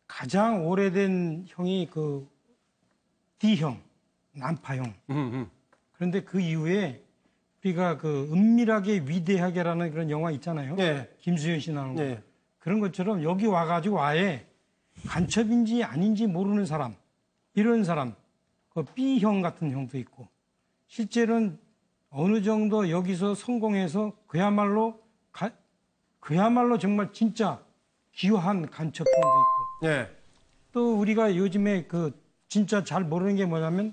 가장 오래된 형이 D형, 난파형. 그런데 그 이후에 우리가 은밀하게 위대하게라는 그런 영화 있잖아요. 김수현 씨 나오는 거. 그런 것처럼 여기 와가지고 아예 간첩인지 아닌지 모르는 사람, 이런 사람, B형 같은 형도 있고, 실제로는 어느 정도 여기서 성공해서 그야말로 정말 진짜 기요한 간첩형도 있고, 또 우리가 요즘에 진짜 잘 모르는 게 뭐냐면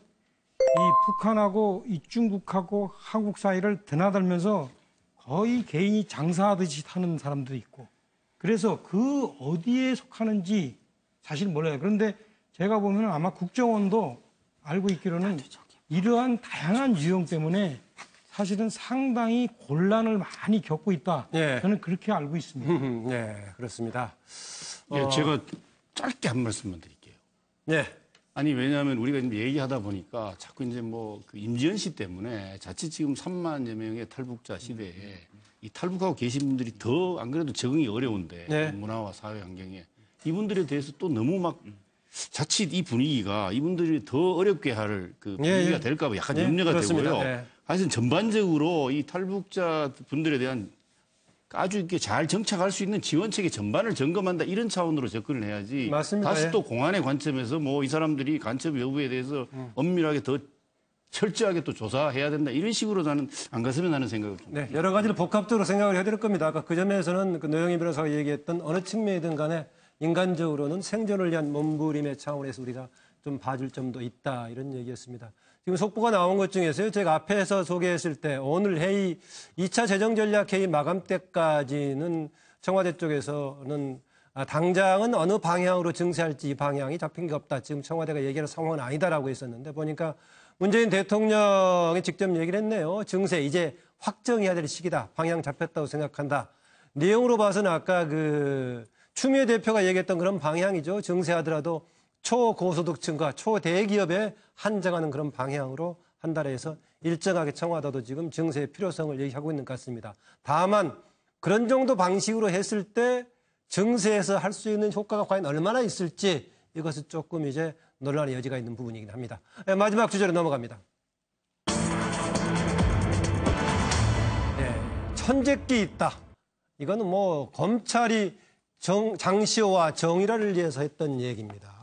이 북한하고 이 중국하고 한국 사이를 드나들면서 거의 개인이 장사하듯이 사는 사람도 있고, 그래서 어디에 속하는지 사실 몰라요. 그런데 제가 보면 아마 국정원도 알고 있기로는 이러한 다양한 유형 때문에 사실은 상당히 곤란을 많이 겪고 있다. 예. 저는 그렇게 알고 있습니다. 네, 그렇습니다. 예, 제가 짧게 한 말씀만 드릴게요. 네. 아니, 왜냐하면 우리가 이제 얘기하다 보니까 자꾸 이제 뭐 그 임지연 씨 때문에 자칫 지금 3만여 명의 탈북자 시대에 이 탈북하고 계신 분들이 더 안 그래도 적응이 어려운데 네. 문화와 사회 환경에 이분들에 대해서 또 너무 막 자칫 이 분위기가 이분들이 더 어렵게 할 그 분위기가 예. 될까 봐 약간 예, 염려가 그렇습니다. 되고요. 예. 하여튼 전반적으로 이 탈북자 분들에 대한 아주 이렇게 잘 정착할 수 있는 지원책의 전반을 점검한다 이런 차원으로 접근을 해야지. 맞습니다. 다시 예. 또 공안의 관점에서 뭐 이 사람들이 간첩 여부에 대해서 엄밀하게 더 철저하게 또 조사해야 된다 이런 식으로 나는 안 갔으면 하는 생각을 좀. 네, 여러 가지를 복합적으로 생각을 해야 될 겁니다. 아까 그 점에서는 그 노영희 변호사가 얘기했던 어느 측면이든 간에 인간적으로는 생존을 위한 몸부림의 차원에서 우리가 좀 봐줄 점도 있다 이런 얘기였습니다. 지금 속보가 나온 것 중에서요. 제가 앞에서 소개했을 때 오늘 회의 2차 재정전략회의 마감 때까지는 청와대 쪽에서는 당장은 어느 방향으로 증세할지 이 방향이 잡힌 게 없다. 지금 청와대가 얘기하는 상황은 아니다라고 했었는데 보니까 문재인 대통령이 직접 얘기를 했네요. 증세 이제 확정해야 될 시기다. 방향 잡혔다고 생각한다. 내용으로 봐서는 아까 그 추미애 대표가 얘기했던 그런 방향이죠. 증세하더라도 초고소득층과 초대기업에 한정하는 그런 방향으로 한다고 해서 일정하게 청와대도 지금 증세의 필요성을 얘기하고 있는 것 같습니다. 다만 그런 정도 방식으로 했을 때 증세에서 할 수 있는 효과가 과연 얼마나 있을지 이것은 조금 이제 논란의 여지가 있는 부분이긴 합니다. 네, 마지막 주제로 넘어갑니다. 네, 천재끼 있다. 이거는 뭐 검찰이 장시호와 정유라를 위해서 했던 얘기입니다.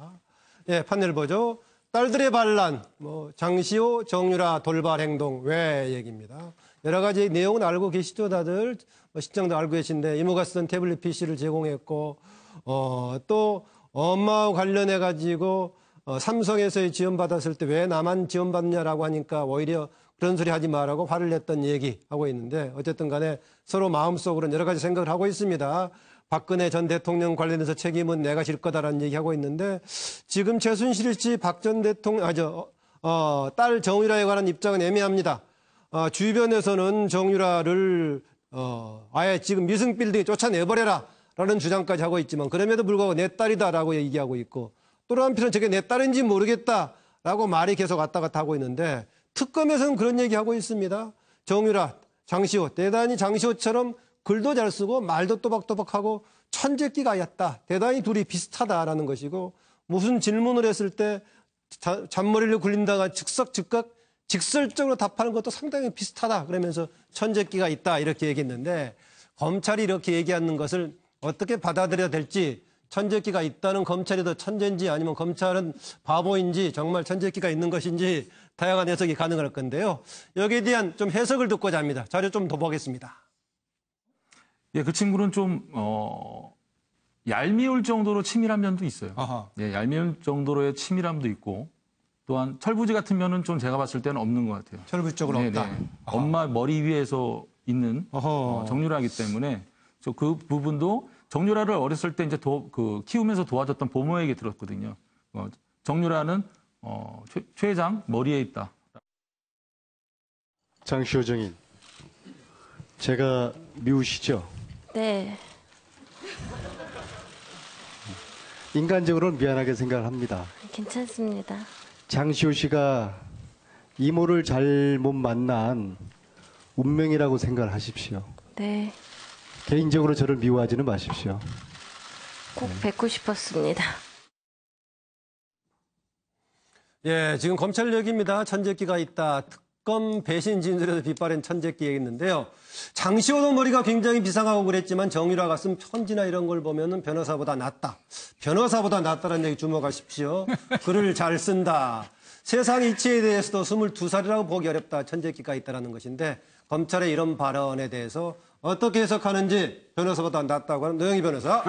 예, 판넬 보죠. 딸들의 반란, 뭐 장시호, 정유라 돌발 행동 왜 얘기입니다. 여러 가지 내용은 알고 계시죠, 다들. 시청도 알고 계신데 이모가 쓰던 태블릿 PC를 제공했고, 또 엄마와 관련해 가지고 삼성에서 지원받았을 때 왜 나만 지원받냐라고 하니까 오히려 그런 소리 하지 말라고 화를 냈던 얘기하고 있는데 어쨌든 간에 서로 마음속으로는 여러 가지 생각을 하고 있습니다. 박근혜 전 대통령 관련해서 책임은 내가 질 거다라는 얘기하고 있는데 지금 최순실 씨 박 전 대통령, 딸 정유라에 관한 입장은 애매합니다. 주변에서는 정유라를 아예 지금 미승 빌딩에 쫓아내버려라 라는 주장까지 하고 있지만 그럼에도 불구하고 내 딸이다라고 얘기하고 있고 또 한편은 저게 내 딸인지 모르겠다라고 말이 계속 왔다 갔다 하고 있는데 특검에서는 그런 얘기하고 있습니다. 정유라, 장시호, 대단히 장시호처럼 글도 잘 쓰고 말도 또박또박하고 천재끼가였다. 대단히 둘이 비슷하다라는 것이고 무슨 질문을 했을 때 잔머리를 굴린다가 즉각 직설적으로 답하는 것도 상당히 비슷하다. 그러면서 천재끼가 있다 이렇게 얘기했는데 검찰이 이렇게 얘기하는 것을 어떻게 받아들여야 될지 천재끼가 있다는 검찰이 더 천재인지 아니면 검찰은 바보인지 정말 천재끼가 있는 것인지 다양한 해석이 가능할 건데요. 여기에 대한 좀 해석을 듣고자 합니다. 자료 좀 더 보겠습니다. 예, 그 친구는 좀 얄미울 정도로 치밀한 면도 있어요. 아하. 예, 얄미울 정도로의 치밀함도 있고 또한 철부지 같은 면은 좀 제가 봤을 때는 없는 것 같아요. 철부지 쪽으로 네네. 없다. 엄마 머리 위에서 있는 정유라이기 때문에 그 부분도 정유라를 어렸을 때 이제 키우면서 도와줬던 보모에게 들었거든요. 정유라는 최 회장 머리에 있다. 장시호 정인, 제가 미우시죠? 네. 인간적으로는 미안하게 생각을 합니다. 괜찮습니다. 장시호 씨가 이모를 잘못 만난 운명이라고 생각을 하십시오. 네. 개인적으로 저를 미워하지는 마십시오. 꼭 뵙고 싶었습니다. 예, 지금 검찰 얘기입니다. 천재끼가 있다. 특검 배신 진술에서 빗발한 천재끼 얘기했는데요. 장시호도 머리가 굉장히 비상하고 그랬지만 정유라가 쓴 편지나 이런 걸 보면은 변호사보다 낫다. 변호사보다 낫다는 얘기 주목하십시오. 글을 잘 쓴다. 세상 이치에 대해서도 22살이라고 보기 어렵다. 천재끼가 있다는 것인데 검찰의 이런 발언에 대해서 어떻게 해석하는지 변호사보다 낫다고 하는 노영희 변호사.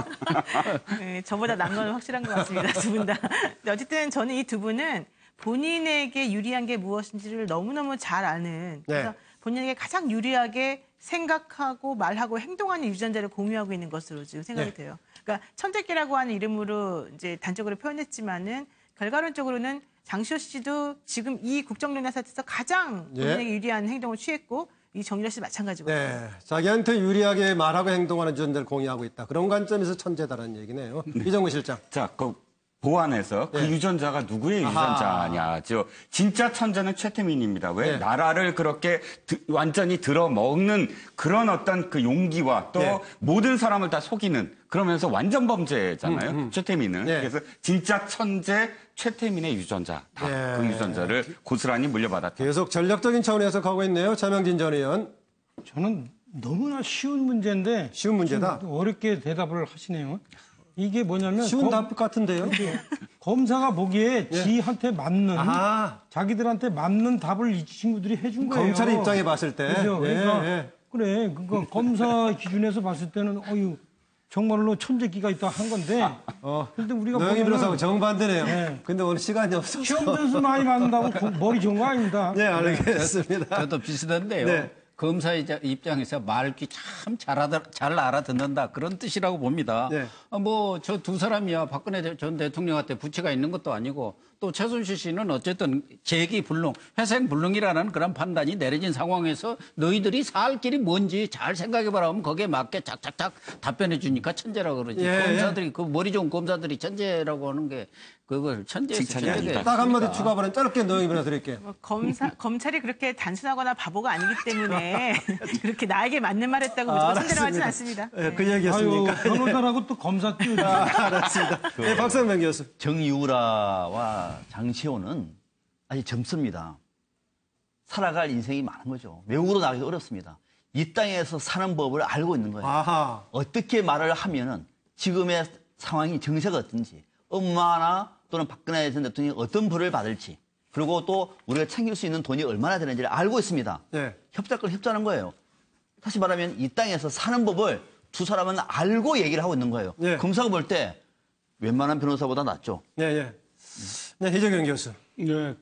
네, 저보다 난 건 확실한 것 같습니다. 두 분 다. 어쨌든 저는 이 두 분은 본인에게 유리한 게 무엇인지를 너무너무 잘 아는 그래서 본인에게 가장 유리하게 생각하고 말하고 행동하는 유전자를 공유하고 있는 것으로 지금 생각이 돼요. 그러니까 천재끼라고 하는 이름으로 이제 단적으로 표현했지만은 결과론적으로는 장시호 씨도 지금 이 국정농단 사태에서 가장 본인에게 유리한 행동을 취했고 이 정유라 씨 마찬가지거든요. 네, 자기한테 유리하게 말하고 행동하는 주전자를 공유하고 있다. 그런 관점에서 천재다라는 얘기네요. 이정우 실장. 자, 보완해서 그 유전자가 누구의 유전자냐. 진짜 천재는 최태민입니다. 왜? 나라를 그렇게 완전히 들어먹는 그런 어떤 그 용기와 또 모든 사람을 다 속이는 그러면서 완전 범죄잖아요. 최태민은. 그래서 진짜 천재 최태민의 유전자. 다 그 유전자를 고스란히 물려받았다. 계속 전략적인 차원에서 가고 있네요. 차명진 전 의원. 저는 너무나 쉬운 문제인데. 쉬운 문제다. 어렵게 대답을 하시네요. 이게 뭐냐면 쉬운 답 같은데요. 검사가 보기에 지한테 맞는 자기들한테 맞는 답을 이 친구들이 해준 거예요. 검찰의 입장에 봤을 때. 그죠? 그러니까 그래. 그러니까 검사 기준에서 봤을 때는 정말로 천재기가 있다 한 건데. 근데 우리가 노영희 변호사하고 정반대네요. 근데 오늘 시간이 없어서. 시험 점수 많이 받는다고 머리 좋은 거 아닙니다. 네, 알겠습니다. 저도 비슷한데요. 네. 검사 입장에서 말귀 참 잘 알아듣는다 그런 뜻이라고 봅니다. 저 두 사람이야 박근혜 전 대통령한테 부채가 있는 것도 아니고 또 최순실 씨는 어쨌든 재기불능, 회생불능이라는 그런 판단이 내려진 상황에서 너희들이 살 길이 뭔지 잘 생각해봐라 하면 거기에 맞게 착착착 답변해 주니까 천재라고 그러지. 검사들이 그 머리 좋은 검사들이 천재라고 하는 게 그걸 천재에서 천재게. 딱 한마디 추가하면 짧게 노영희 변호사 드릴게요. 검찰이 그렇게 단순하거나 바보가 아니기 때문에 그렇게 나에게 맞는 말 했다고 무조건 천재라고 하진 않습니다. 그 얘기였습니까? 변호사라고 또 검사 띄우죠. 알았습니다. 박상명 교수. 정유라와 장시호는 아직 젊습니다. 살아갈 인생이 많은 거죠. 외국으로 나가기 어렵습니다. 이 땅에서 사는 법을 알고 있는 거예요. 어떻게 말을 하면은 지금의 상황이 정세가 어떤지, 엄마나 또는 박근혜 전 대통령이 어떤 벌을 받을지, 그리고 또 우리가 챙길 수 있는 돈이 얼마나 되는지를 알고 있습니다. 협작을 협조하는 거예요. 다시 말하면 이 땅에서 사는 법을 두 사람은 알고 얘기를 하고 있는 거예요. 검사가 볼 때 웬만한 변호사보다 낫죠. 네, 이정현 교수. 네,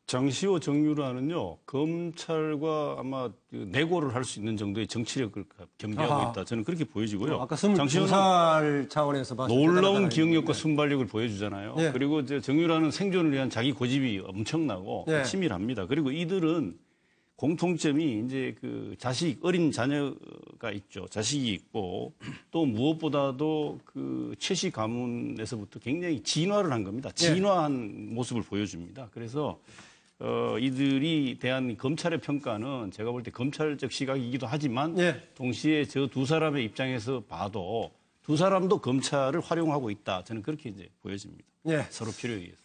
장시호 정유라는요, 검찰과 아마 내고를 할 수 있는 정도의 정치력을 겸비하고 있다. 저는 그렇게 보여지고요. 아까 22살 차원에서 봤을 때 놀라운 기억력과 순발력을 보여주잖아요. 그리고 정유라는 생존을 위한 자기 고집이 엄청나고 치밀합니다. 그리고 이들은 공통점이 이제 어린 자녀가 있죠. 자식이 있고 또 무엇보다도 최씨 가문에서부터 굉장히 진화를 한 겁니다. 진화한 모습을 보여줍니다. 그래서 이들이 대한 검찰의 평가는 제가 볼 때 검찰적 시각이기도 하지만 동시에 저 두 사람의 입장에서 봐도 두 사람도 검찰을 활용하고 있다. 저는 그렇게 이제 보여집니다. 서로 필요에 의해서.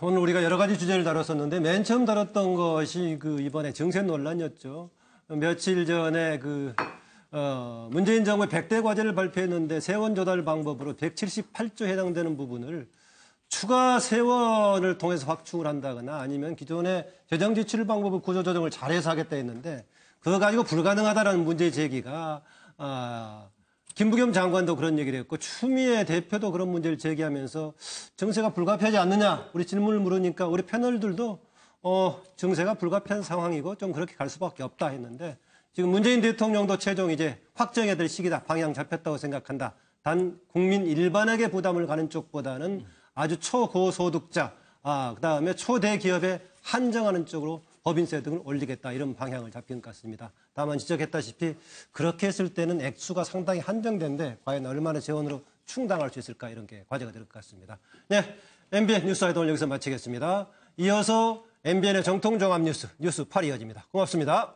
오늘 우리가 여러 가지 주제를 다뤘었는데 맨 처음 다뤘던 것이 이번에 증세 논란이었죠. 며칠 전에 문재인 정부의 100대 과제를 발표했는데 세원 조달 방법으로 178조 해당되는 부분을 추가 세원을 통해서 확충을 한다거나 아니면 기존의 재정 지출 방법을 구조 조정을 잘해서 하겠다 했는데 그거 가지고 불가능하다라는 문제 제기가 김부겸 장관도 그런 얘기를 했고 추미애 대표도 그런 문제를 제기하면서 증세가 불가피하지 않느냐 우리 질문을 물으니까 우리 패널들도 증세가 불가피한 상황이고 좀 그렇게 갈 수밖에 없다 했는데 지금 문재인 대통령도 최종 이제 확정해야 될 시기다 방향 잡혔다고 생각한다. 단 국민 일반에게 부담을 가는 쪽보다는 아주 초고소득자 그다음에 초대기업에 한정하는 쪽으로 법인세 등을 올리겠다 이런 방향을 잡힌 것 같습니다. 다만 지적했다시피 그렇게 했을 때는 액수가 상당히 한정된데 과연 얼마나 재원으로 충당할 수 있을까 이런 게 과제가 될 것 같습니다. 네, MBN 뉴스 아이돌 여기서 마치겠습니다. 이어서 MBN의 정통종합 뉴스 8이 이어집니다. 고맙습니다.